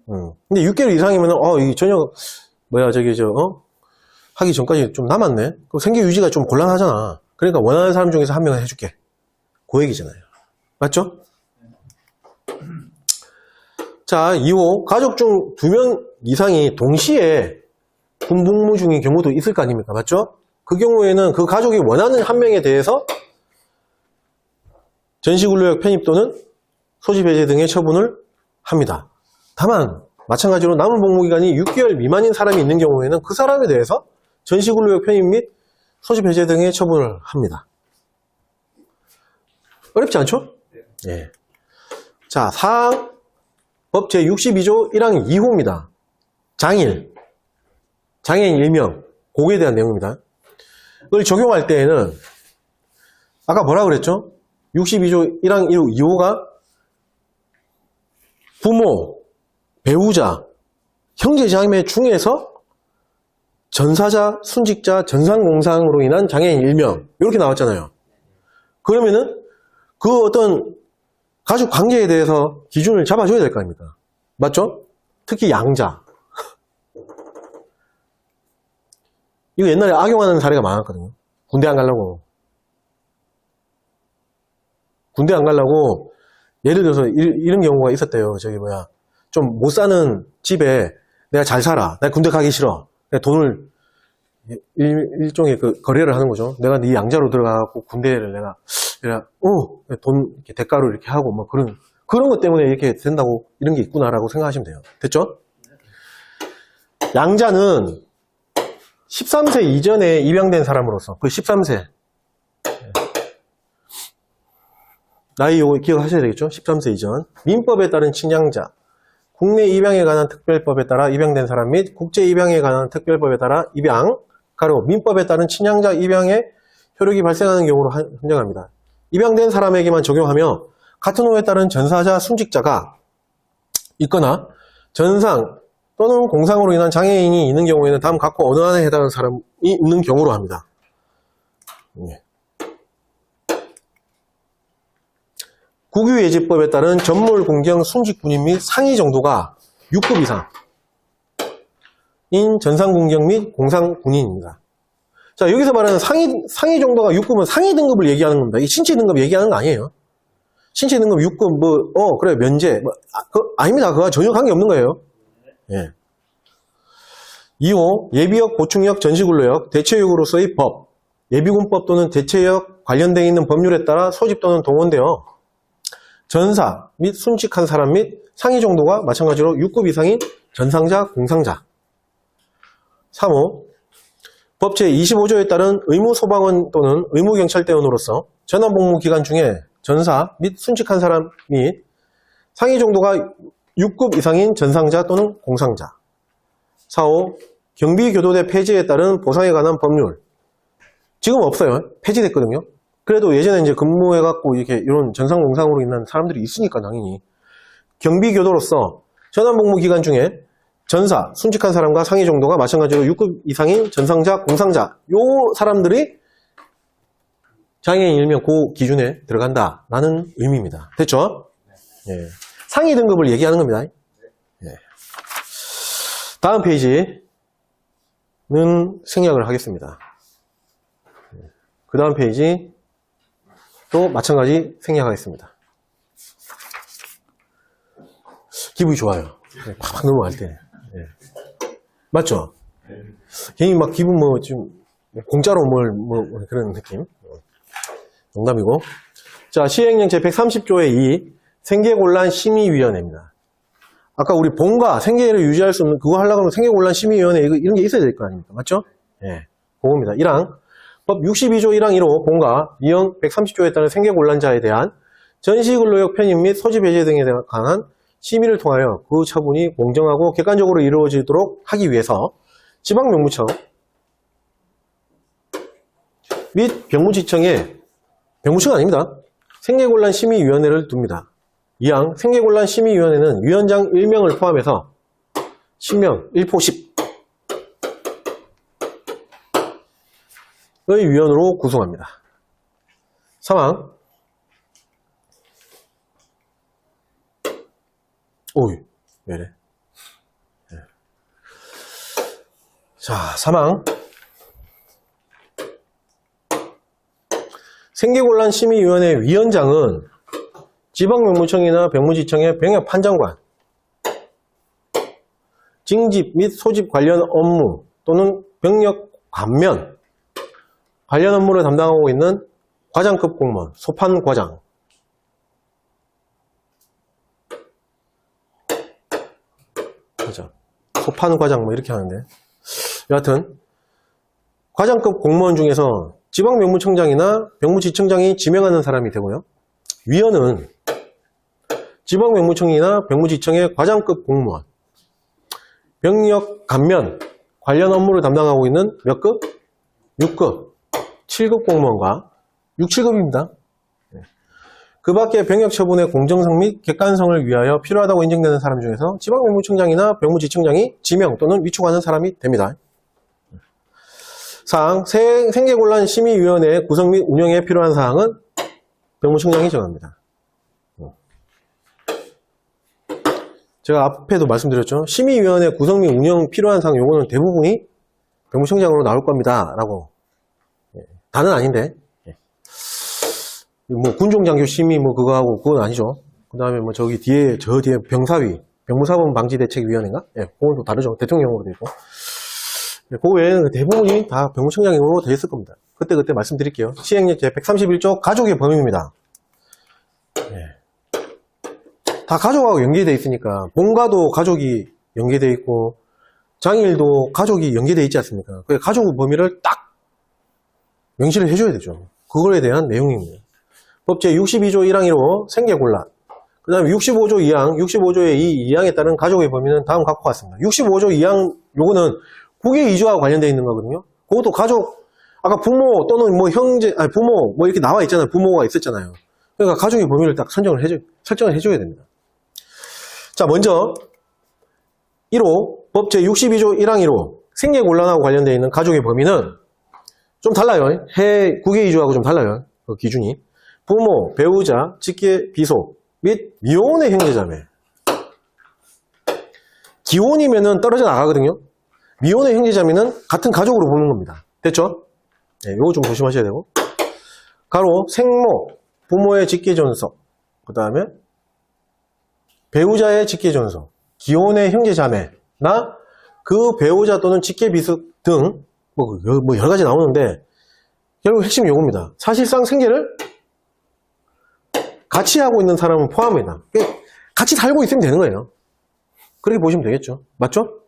근데 6개월 이상이면은 이 전역 하기 전까지 좀 남았네. 그 생계 유지가 좀 곤란하잖아. 그러니까 원하는 사람 중에서 한 명을 해줄게. 그 얘기잖아요. 맞죠? 자, 2호 가족 중 2명 이상이 동시에 군복무 중인 경우도 있을 거 아닙니까? 맞죠? 그 경우에는 그 가족이 원하는 한 명에 대해서 전시근로역 편입 또는 소집 해제 등의 처분을 합니다. 다만 마찬가지로 남은 복무기간이 6개월 미만인 사람이 있는 경우에는 그 사람에 대해서 전시근로역 편입 및 소집 해제 등의 처분을 합니다. 어렵지 않죠? 네. 자, 사항 법 제62조 1항 2호입니다. 장애인 일명, 그거에 대한 내용입니다. 이걸 적용할 때에는 아까 뭐라 그랬죠? 62조 1항 1호 2호가 부모, 배우자, 형제자매 중에서 전사자, 순직자, 전상공상으로 인한 장애인 일명 이렇게 나왔잖아요. 그러면은 그 어떤 가족 관계에 대해서 기준을 잡아줘야 될 거 아닙니까? 맞죠? 특히 양자. 이거 옛날에 악용하는 사례가 많았거든요. 군대 안 가려고. 군대 안 가려고 예를 들어서 이런 경우가 있었대요. 좀 못 사는 집에 내가 잘 살아. 내가 군대 가기 싫어. 내가 돈을 일종의 그 거래를 하는 거죠. 내가 네 양자로 들어가고 군대를 내가 돈 이렇게 대가로 이렇게 하고 뭐 그런 것 때문에 이렇게 된다고 이런 게 있구나라고 생각하시면 돼요. 됐죠? 양자는 13세 이전에 입양된 사람으로서 그 13세 나이 요거 기억하셔야 되겠죠? 13세 이전 민법에 따른 친양자 국내 입양에 관한 특별법에 따라 입양된 사람 및 국제 입양에 관한 특별법에 따라 입양 가로 민법에 따른 친양자 입양에 효력이 발생하는 경우로 한정합니다. 입양된 사람에게만 적용하며 같은 호에 따른 전사자 순직자가 있거나 전상 또는 공상으로 인한 장애인이 있는 경우에는 다음 각호 어느 안에 해당하는 사람이 있는 경우로 합니다. 국유예지법에 따른 전몰공경 순직군인 및 상위 정도가 6급 이상인 전상공경 및 공상군인입니다. 자, 여기서 말하는 상위 정도가 6급은 상위 등급을 얘기하는 겁니다. 이 신체 등급 얘기하는 거 아니에요. 신체 등급 6급, 그래, 면제. 아닙니다. 그거와 전혀 관계없는 거예요. 예. 2호, 예비역, 보충역, 전시근로역, 대체역으로서의 법, 예비군법 또는 대체역 관련되어 있는 법률에 따라 소집 또는 동원되어 전사 및 순직한 사람 및 상위 정도가 마찬가지로 6급 이상인 전상자, 공상자. 3호, 법 제25조에 따른 의무소방원 또는 의무경찰대원으로서 전환복무 기간 중에 전사 및 순직한 사람 및 상위 정도가 6급 이상인 전상자 또는 공상자. 4호, 경비교도대 폐지에 따른 보상에 관한 법률. 지금 없어요. 폐지됐거든요. 그래도 예전에 이제 근무해갖고 이렇게 이런 전상공상으로 인한 사람들이 있으니까 당연히. 경비교도로서 전환복무 기간 중에 전사, 순직한 사람과 상위 정도가 마찬가지로 6급 이상인 전상자, 공상자. 요 사람들이 장애인 일명 그 기준에 들어간다라는 의미입니다. 됐죠? 예. 상위 등급을 얘기하는 겁니다. 예. 다음 페이지는 생략을 하겠습니다. 그 다음 페이지 또 마찬가지 생략하겠습니다. 기분이 좋아요. 팍팍 넘어갈 때. 예. 맞죠? 괜히 막 기분 좀 공짜로 그런 느낌. 농담이고. 자, 시행령 제130조의 2 생계곤란 심의위원회입니다. 아까 우리 본과 생계를 유지할 수 없는 그거 하려고 하면 생계곤란 심의위원회 이런 게 있어야 될 거 아닙니까? 맞죠? 예. 그겁니다. 1항 법 62조 1항 1호 본과 2형 130조에 따른 생계곤란자에 대한 전시근로역 편입 및 소집 해제 등에 관한 심의를 통하여 그 처분이 공정하고 객관적으로 이루어지도록 하기 위해서 지방명무청 및 병무지청에 병무청 아닙니다. 생계곤란 심의위원회를 둡니다. 이항 생계곤란 심의위원회는 위원장 1명을 포함해서 10명 1포 10의 위원으로 구성합니다. 3항 오이 왜래? 네. 자, 3항 생계곤란 심의위원회 위원장은 지방명무청이나 병무지청의 병역판정관, 징집 및 소집 관련 업무 또는 병력 감면 관련 업무를 담당하고 있는 과장급 공무원, 소판과장, 그죠? 소판과장 뭐 이렇게 하는데 여하튼 과장급 공무원 중에서 지방명무청장이나 병무지청장이 지명하는 사람이 되고요. 위원은 지방명무청이나 병무지청의 과장급 공무원, 병력 감면 관련 업무를 담당하고 있는 몇 급? 6급, 7급 공무원과 6, 7급입니다. 그 밖에 병역 처분의 공정성 및 객관성을 위하여 필요하다고 인정되는 사람 중에서 지방병무청장이나 병무지청장이 지명 또는 위촉하는 사람이 됩니다. 사항, 생계곤란 심의위원회 구성 및 운영에 필요한 사항은 병무청장이 정합니다. 제가 앞에도 말씀드렸죠. 심의위원회 구성 및 운영 필요한 사항 요거는 대부분이 병무청장으로 나올 겁니다. 라고. 다는 아닌데. 뭐 군종장교 심의 뭐 그거 하고 그건 아니죠. 그 다음에 뭐 저기 뒤에 저 뒤에 병사위 병무사범 방지대책위원회인가? 예, 그건 또 다르죠. 대통령으로 되어 있고. 그 외에는 대부분이 다 병무청장으로 되어 있을 겁니다. 그때 말씀드릴게요. 시행령 제131조 가족의 범위입니다. 예. 다 가족하고 연계되어 있으니까 본가도 가족이 연계되어 있고 장일도 가족이 연계되어 있지 않습니까? 그 가족 범위를 딱 명시를 해줘야 되죠. 그거에 대한 내용입니다. 법 제62조 1항 1호 생계곤란. 그 다음에 65조 2항, 65조의 2항에 따른 가족의 범위는 다음 갖고 왔습니다. 65조 2항, 요거는 국외 이주와 관련되어 있는 거거든요. 그것도 가족, 아까 부모 또는 뭐 형제, 아니 부모, 뭐 이렇게 나와 있잖아요. 부모가 있었잖아요. 그러니까 가족의 범위를 딱 설정을 해줘야 됩니다. 자, 먼저, 1호, 법 제62조 1항 1호, 생계곤란하고 관련되어 있는 가족의 범위는 좀 달라요. 국외 이주하고 좀 달라요. 그 기준이. 부모, 배우자, 직계, 비속 및 미혼의 형제자매. 기혼이면은 떨어져 나가거든요. 미혼의 형제자매는 같은 가족으로 보는 겁니다. 됐죠? 네, 요거 좀 조심하셔야 되고. 가로, 생모, 부모의 직계존속. 그 다음에 배우자의 직계존속. 기혼의 형제자매나 그 배우자 또는 직계, 비속 등 뭐 여러 가지 나오는데 결국 핵심은 요겁니다. 사실상 생계를 같이 하고 있는 사람은 포함이다. 같이 살고 있으면 되는 거예요. 그렇게 보시면 되겠죠. 맞죠?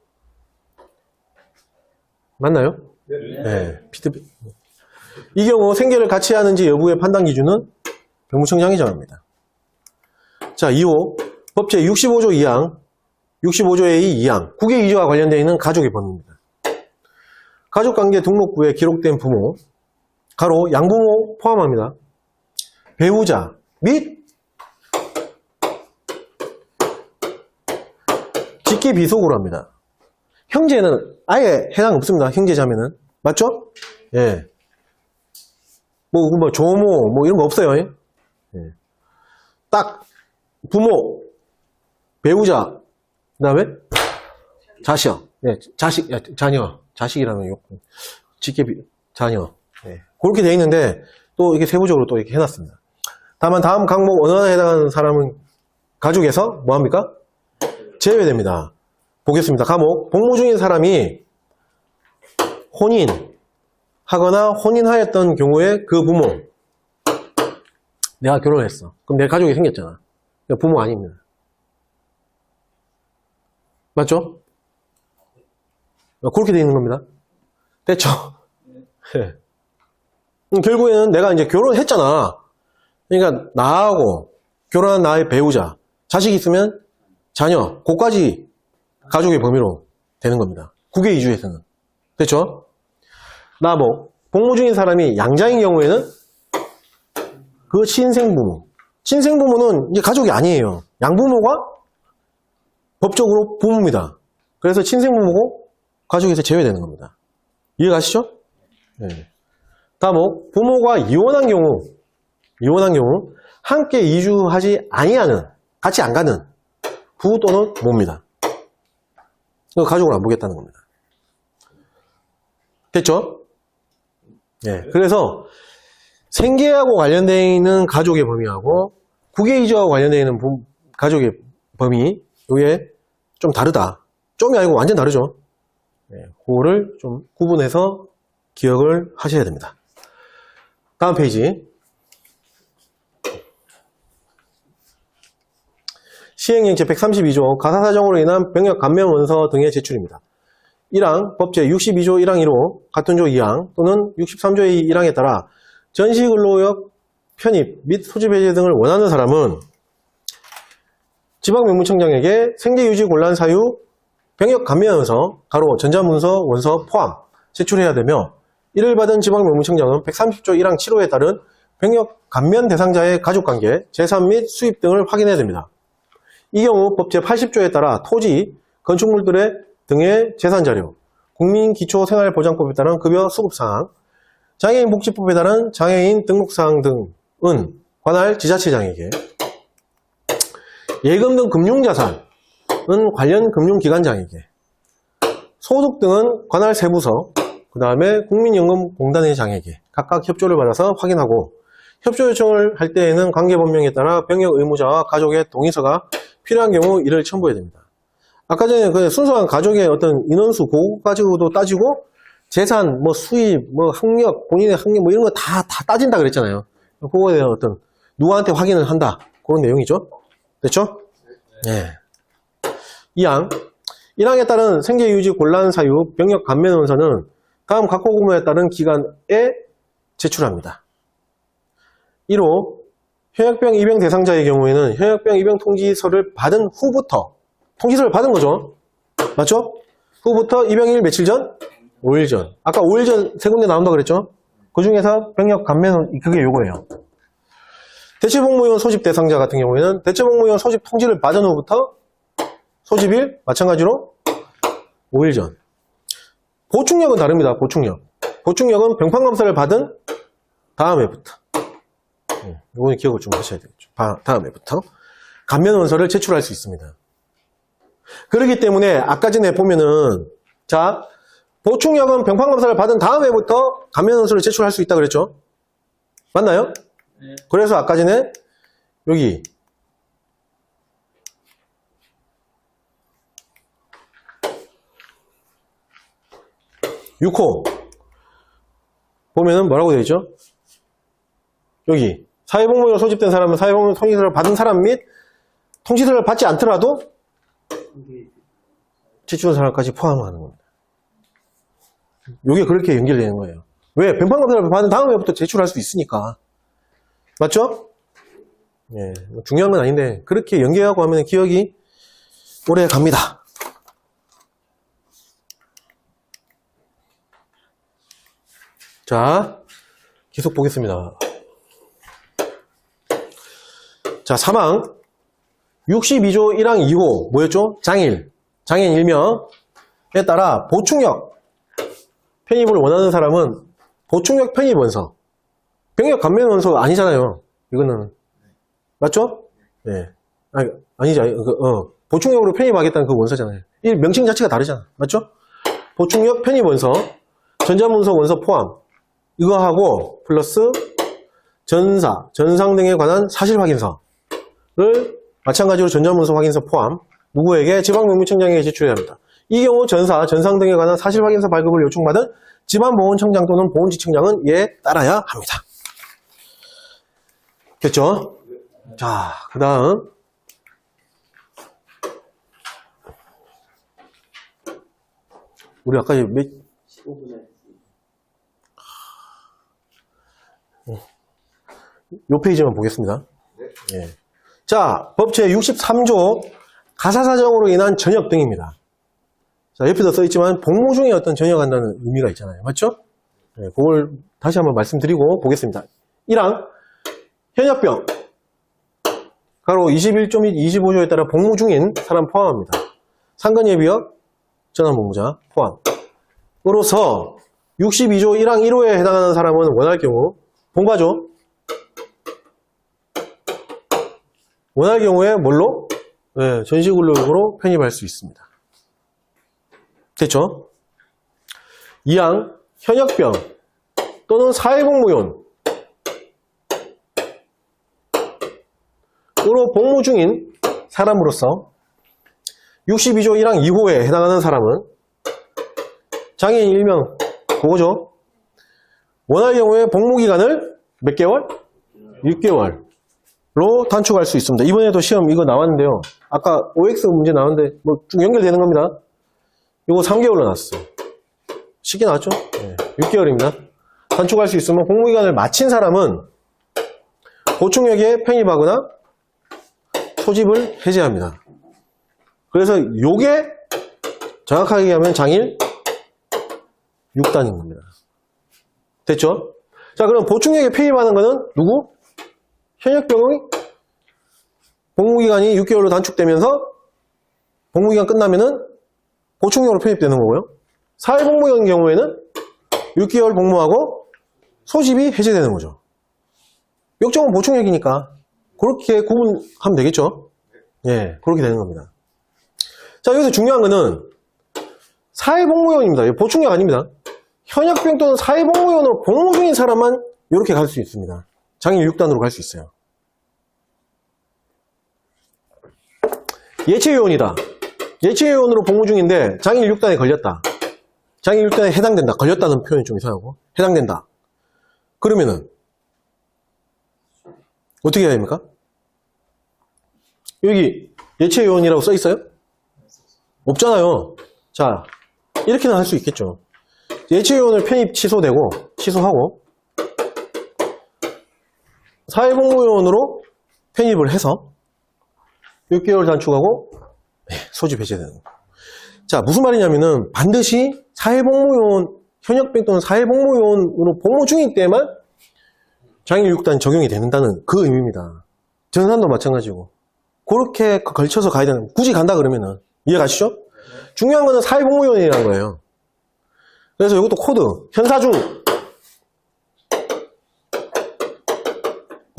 맞나요? 네. 이 경우 생계를 같이 하는지 여부의 판단 기준은 병무청장이 정합니다. 자, 2호 법 제65조 2항 65조의 2항 국외 이주와 관련되어 있는 가족의 범위입니다. 가족관계 등록부에 기록된 부모 가로 양부모 포함합니다. 배우자 및 직계 비속으로 합니다. 형제는 아예 해당 없습니다. 형제자매는. 맞죠? 예. 뭐 조모, 뭐 이런 거 없어요. 예. 딱, 부모, 배우자, 그 다음에 자식, 예. 자녀, 자식이라는 요, 직계 자녀. 예. 그렇게 돼 있는데, 또 이렇게 세부적으로 또 이렇게 해놨습니다. 다만 다음 항목 어느 하나에 해당하는 사람은 가족에서 뭐합니까? 제외됩니다. 보겠습니다. 과목 복무 중인 사람이 혼인하거나 혼인하였던 경우에 그 부모 내가 결혼했어. 그럼 내 가족이 생겼잖아. 부모 아닙니다. 맞죠? 그렇게 되어 있는 겁니다. 됐죠? 네. 결국에는 내가 이제 결혼했잖아. 그러니까 나하고 결혼한 나의 배우자, 자식이 있으면 자녀, 그까지 가족의 범위로 되는 겁니다. 국외 이주에서는. 됐죠? 복무 중인 사람이 양자인 경우에는 그 친생부모. 친생부모는 이제 가족이 아니에요. 양부모가 법적으로 부모입니다. 그래서 친생부모고 가족에서 제외되는 겁니다. 이해가시죠? 네. 부모가 이혼한 경우 함께 이주하지 아니하는, 같이 안 가는 부 또는 모입니다. 가족을 안 보겠다는 겁니다. 됐죠? 네. 그래서 생계하고 관련되어 있는 가족의 범위하고 국외 이주하고 관련되어 있는 가족의 범위, 이게 좀 다르다. 좀이 아니고 완전 다르죠. 네. 그거를 좀 구분해서 기억을 하셔야 됩니다. 다음 페이지. 시행령 제132조 가사사정으로 인한 병역 감면 원서 등의 제출입니다. 1항 법 제62조 1항 1호 같은 조 2항 또는 63조의 1항에 따라 전시근로역 편입 및 소집 해제 등을 원하는 사람은 지방병무청장에게 생계유지 곤란 사유 병역 감면원서, 가로 전자문서, 원서 포함 제출해야 되며 이를 받은 지방노무청장은 130조 1항 7호에 따른 병역 감면 대상자의 가족관계, 재산 및 수입 등을 확인해야 됩니다. 이 경우 법 제80조에 따라 토지, 건축물들의 등의 재산자료, 국민기초생활보장법에 따른 급여 수급사항, 장애인복지법에 따른 장애인 등록사항 등은 관할 지자체장에게, 예금 등 금융자산은 관련 금융기관장에게, 소득 등은 관할 세무서, 그 다음에 국민연금공단의 장에게 각각 협조를 받아서 확인하고 협조 요청을 할 때에는 관계법령에 따라 병역 의무자와 가족의 동의서가 필요한 경우 이를 첨부해야 됩니다. 아까 전에 그 순수한 가족의 어떤 인원수 그거 가지고도 따지고 재산, 뭐 수입, 뭐 학력, 본인의 학력 뭐 이런 거 다 따진다 그랬잖아요. 그거에 대한 어떤 누구한테 확인을 한다 그런 내용이죠. 됐죠? 네. 2항 1항에 따른 생계유지 곤란 사유 병역 감면 원서는 다음 각호 공모에 따른 기간에 제출합니다. 1호 현역병 입영 대상자의 경우에는 현역병 입영 통지서를 받은 후부터 통지서를 받은 거죠. 맞죠? 후부터 입영일 며칠 전? 5일 전. 아까 5일 전 세 군데 나온다 그랬죠? 그 중에서 병역 감면 그게 요거예요. 대체복무요원 소집 대상자 같은 경우에는 대체복무요원 소집 통지를 받은 후부터 소집일 마찬가지로 5일 전. 보충력은 다릅니다. 보충력. 보충력은 병판검사를 받은 다음 해부터. 이거는 기억을 좀 하셔야 되겠죠. 다음 해부터 감면원서를 제출할 수 있습니다. 그렇기 때문에 아까 전에 보면은 자 보충력은 병판검사를 받은 다음 해부터 감면원서를 제출할 수 있다 그랬죠. 맞나요? 네. 그래서 아까 전에 여기 6호 보면은 뭐라고 되어 있죠? 여기 사회복무로 소집된 사람은 사회복무 통지서를 받은 사람 및 통지서를 받지 않더라도 제출한 사람까지 포함하는 겁니다. 이게 그렇게 연결되는 거예요. 왜? 병판검사를 받은 다음 해부터 제출할 수 있으니까. 맞죠? 예, 중요한 건 아닌데 그렇게 연계하고 하면 기억이 오래 갑니다. 자, 계속 보겠습니다. 자, 3항 62조 1항 2호 뭐였죠? 장애인 일명에 따라 보충력 편입을 원하는 사람은 보충력 편입 원서 병역 감면 원서 아니잖아요. 이거는 맞죠? 네. 아니죠. 보충력으로 편입하겠다는 그 원서잖아요. 이 명칭 자체가 다르잖아. 맞죠? 보충력 편입 원서 전자문서 원서 포함 이거 하고 플러스 전사, 전상 등에 관한 사실 확인서를 마찬가지로 전자문서 확인서 포함 누구에게 지방노무청장에게 제출해야 합니다. 이 경우 전사, 전상 등에 관한 사실 확인서 발급을 요청받은 지방보훈청장 또는 보훈지청장은 이에 따라야 합니다. 됐죠? 자, 그 다음 우리 아까 몇 15분에 요 페이지만 보겠습니다. 네. 예. 자, 법 제63조 가사사정으로 인한 전역 등입니다. 자, 옆에도 써있지만 복무 중에 어떤 전역한다는 의미가 있잖아요. 맞죠? 네, 그걸 다시 한번 말씀드리고 보겠습니다. 1항 현역병 가로 21조 및 25조에 따라 복무 중인 사람 포함합니다. 상근예비역 전환복무자 포함으로서 62조 1항 1호에 해당하는 사람은 원할 경우 본과죠. 원할 경우에 뭘로? 네, 전시근로역으로 편입할 수 있습니다. 됐죠? 2항 현역병 또는 사회복무요원으로 복무 중인 사람으로서 62조 1항 2호에 해당하는 사람은 장애인 일명 그거죠. 원할 경우에 복무기간을 몇 개월? 6개월로 단축할 수 있습니다. 이번에도 시험 이거 나왔는데요. 아까 OX 문제 나왔는데 뭐 쭉 연결되는 겁니다. 이거 3개월로 나왔어요. 쉽게 나왔죠? 네, 6개월입니다. 단축할 수 있으면 복무기간을 마친 사람은 보충력에 편입하거나 소집을 해제합니다. 그래서 요게 정확하게 얘기하면 장일 6단인 겁니다. 됐죠? 자, 그럼 보충력에 편입하는 거는 누구? 현역병의 복무기간이 6개월로 단축되면서 복무기간 끝나면은 보충력으로 편입되는 거고요. 사회복무의 경우에는 6개월 복무하고 소집이 해제되는 거죠. 역정은 보충력이니까 그렇게 구분하면 되겠죠? 예, 그렇게 되는 겁니다. 자, 여기서 중요한 거는 사회복무요원입니다. 보충력 아닙니다. 현역병 또는 사회복무요원으로 복무 중인 사람만 이렇게 갈 수 있습니다. 장일 6단으로 갈 수 있어요. 예체요원이다. 예체요원으로 복무 중인데 장일 6단에 걸렸다. 장일 6단에 해당된다. 걸렸다는 표현이 좀 이상하고 해당된다. 그러면은 어떻게 해야 됩니까? 여기 예체요원이라고 써 있어요? 없잖아요. 자, 이렇게는 할 수 있겠죠. 예체요원을 편입 취소하고 사회복무요원으로 편입을 해서 6개월 단축하고 소집 해제되는 거. 자, 무슨 말이냐면은 반드시 사회복무요원, 현역병 또는 사회복무요원으로 복무 중일 때만 장일 6단 적용이 된다는 그 의미입니다. 전산도 마찬가지고. 그렇게 걸쳐서 가야 되는, 굳이 간다 그러면은. 이해가시죠? 중요한 거는 사회복무요원이라는 거예요. 그래서 이것도 코드.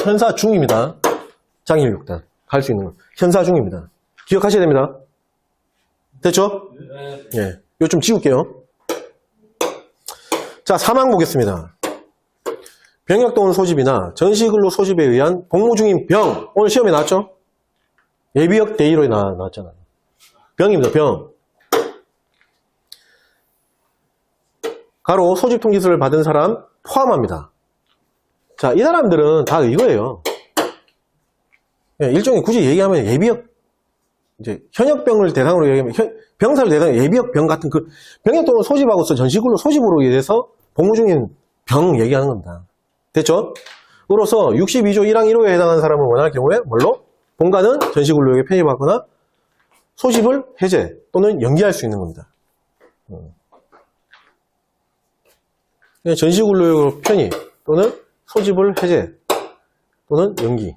현사중입니다. 장일 6단. 갈 수 있는 거. 현사중입니다. 기억하셔야 됩니다. 됐죠? 예. 이거 좀 지울게요. 자, 사망 보겠습니다. 병역 또는 소집이나 전시근로 소집에 의한 복무 중인 병. 오늘 시험에 나왔죠? 예비역 대의로 나왔잖아요. 병입니다, 병. 가로 소집 통지서를 받은 사람 포함합니다. 자, 이 사람들은 다 이거예요. 예, 일종의 굳이 얘기하면 예비역, 이제 현역병을 대상으로 얘기하면 병사를 대상으로 예비역 병 같은 그 병역 또는 소집하고서 전시근로 소집으로 인해서 복무 중인 병 얘기하는 겁니다. 됐죠? 으로서 62조 1항 1호에 해당하는 사람을 원할 경우에 뭘로? 본관은 전시근로역에 편입하거나 소집을 해제 또는 연기할 수 있는 겁니다. 전시근로역으로 편입 또는 소집을 해제 또는 연기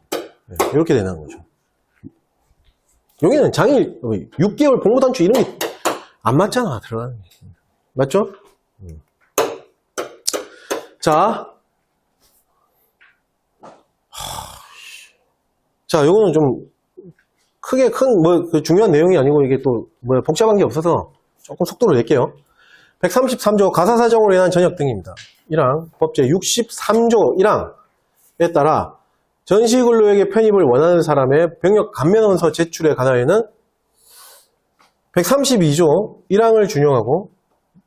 이렇게 되는 거죠. 여기는 장일 6개월 복무단축 이런 게 안 맞잖아. 들어가는 게. 맞죠? 자, 요거는 좀 크게 큰 중요한 내용이 아니고 이게 또 복잡한 게 없어서 조금 속도를 낼게요. 133조 가사사정으로 인한 전역 등입니다. 1항 법제 63조 1항에 따라 전시근로역에 편입을 원하는 사람의 병역 감면원서 제출에 관하여는 132조 1항을 준용하고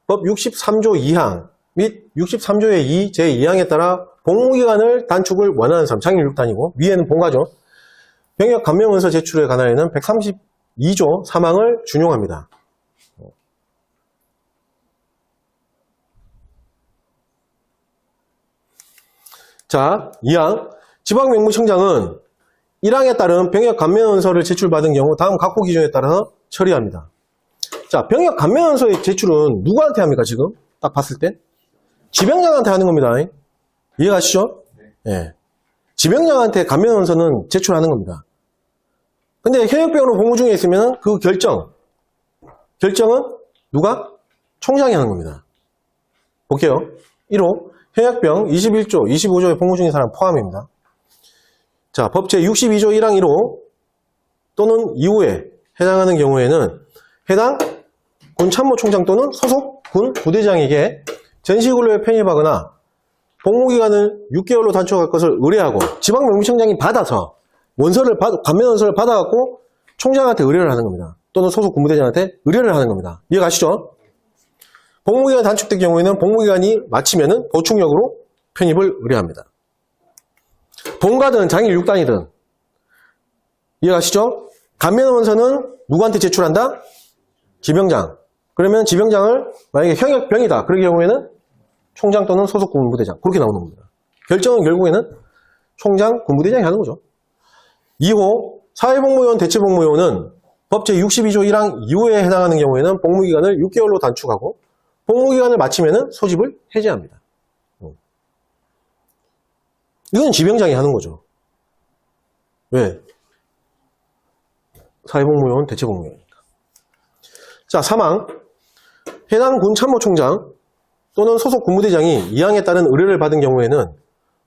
법 63조 2항 및 63조의 2 제2항에 따라 복무기간을 단축을 원하는 사람, 장일 6단이고 위에는 본가죠. 병역 감면원서 제출에 관하여는 132조 3항을 준용합니다. 자, 2항 지방명무청장은 1항에 따른 병역 감면원서를 제출받은 경우 다음 각호 기준에 따라서 처리합니다. 자, 병역 감면원서의 제출은 누구한테 합니까, 지금? 딱 봤을 때? 지병장한테 하는 겁니다. 이해가시죠? 네. 지병장한테 감면원서는 제출하는 겁니다. 근데 현역병으로 복무 중에 있으면 그 결정은 누가? 총장이 하는 겁니다. 볼게요. 1호 현역병 21조, 25조에 복무 중인 사람 포함입니다. 자, 법제 62조 1항 1호 또는 2호에 해당하는 경우에는 해당 군 참모총장 또는 소속 군 부대장에게 전시근로에 편입하거나 복무기간을 6개월로 단축할 것을 의뢰하고 지방명무청장이 받아서 감면원서를 받아갖고 총장한테 의뢰를 하는 겁니다. 또는 소속 군부대장한테 의뢰를 하는 겁니다. 이해가시죠? 복무기간 단축된 경우에는 복무기간이 마치면은 보충력으로 편입을 의뢰합니다. 본가든 장일 6단이든 이해가시죠? 감면원서는 누구한테 제출한다? 지병장. 그러면 지병장을 만약에 현역병이다. 그럴 경우에는 총장 또는 소속 군부대장. 그렇게 나오는 겁니다. 결정은 결국에는 총장, 군부대장이 하는 거죠. 2호 사회복무요원, 대체복무요원은 법 제62조 1항 이후에 해당하는 경우에는 복무기간을 6개월로 단축하고 복무기간을 마치면 소집을 해제합니다. 이건 지병장이 하는 거죠. 왜? 사회복무요원, 대체복무요원이니까. 자, 3항. 해당 군 참모총장 또는 소속 군부대장이 이항에 따른 의뢰를 받은 경우에는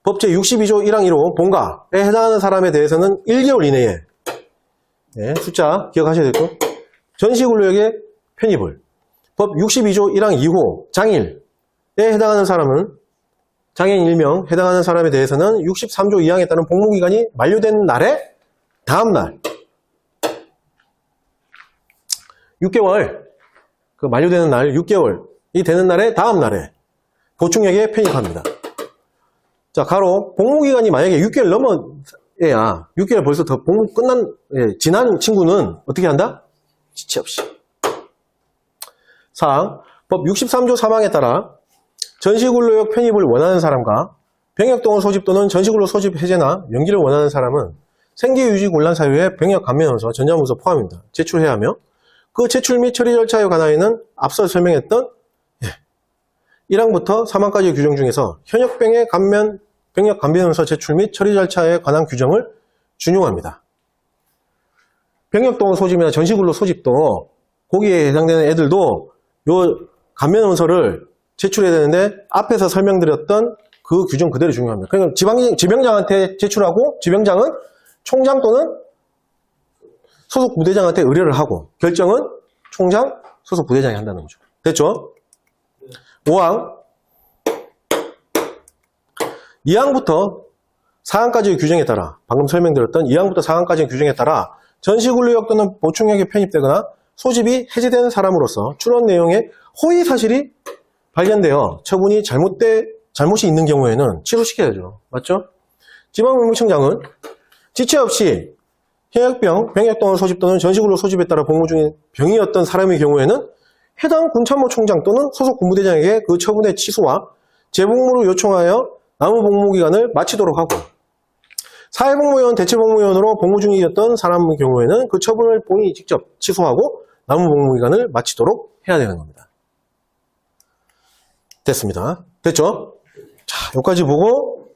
법 제62조 1항 1호 본가에 해당하는 사람에 대해서는 1개월 이내에 숫자 기억하셔야 되고 전시근로역의 편입을 법 62조 1항 2호 장일에 해당하는 사람은 장애인 1명 해당하는 사람에 대해서는 63조 2항에 따른 복무기간이 만료된 날에 다음날 6개월 그 만료되는 날 6개월이 되는 날에 다음날에 보충역에 편입합니다. 자, 가로 복무기간이 만약에 6개월 넘어야 6개월 벌써 더 복무 지난 친구는 어떻게 한다? 지체 없이. 4. 법 63조 3항에 따라 전시근로역 편입을 원하는 사람과 병역동원 소집 또는 전시근로 소집 해제나 연기를 원하는 사람은 생계유지 곤란 사유에 병역 감면원서, 전자문서 포함입니다. 제출해야 하며 그 제출 및 처리 절차에 관하여는 앞서 설명했던 1항부터 3항까지의 규정 중에서 현역병의 병역 감면원서 제출 및 처리 절차에 관한 규정을 준용합니다. 병역동원 소집이나 전시근로 소집도 거기에 해당되는 애들도 요 감면원서를 제출해야 되는데 앞에서 설명드렸던 그 규정 그대로 중요합니다. 그러니까 지병장한테 제출하고 지병장은 총장 또는 소속 부대장한테 의뢰를 하고 결정은 총장, 소속 부대장이 한다는 거죠. 됐죠? 5항 2항부터 4항까지의 규정에 따라 방금 설명드렸던 2항부터 4항까지의 규정에 따라 전시근로역 또는 보충역에 편입되거나 소집이 해제되는 사람으로서 출원 내용에 허위 사실이 발견되어 처분이 잘못이 있는 경우에는 취소시켜야죠. 맞죠? 지방복무청장은 지체 없이 현역병, 병역동원 소집 또는 전시근로 소집에 따라 복무 중인 병이었던 사람의 경우에는 해당 군참모총장 또는 소속 군부대장에게 그 처분의 취소와 재복무를 요청하여 남은 복무기간을 마치도록 하고 사회복무요원, 대체복무요원으로 복무 중이었던 사람의 경우에는 그 처분을 본인이 직접 취소하고 남은 복무기간을 마치도록 해야 되는 겁니다. 됐습니다. 됐죠? 자, 여기까지 보고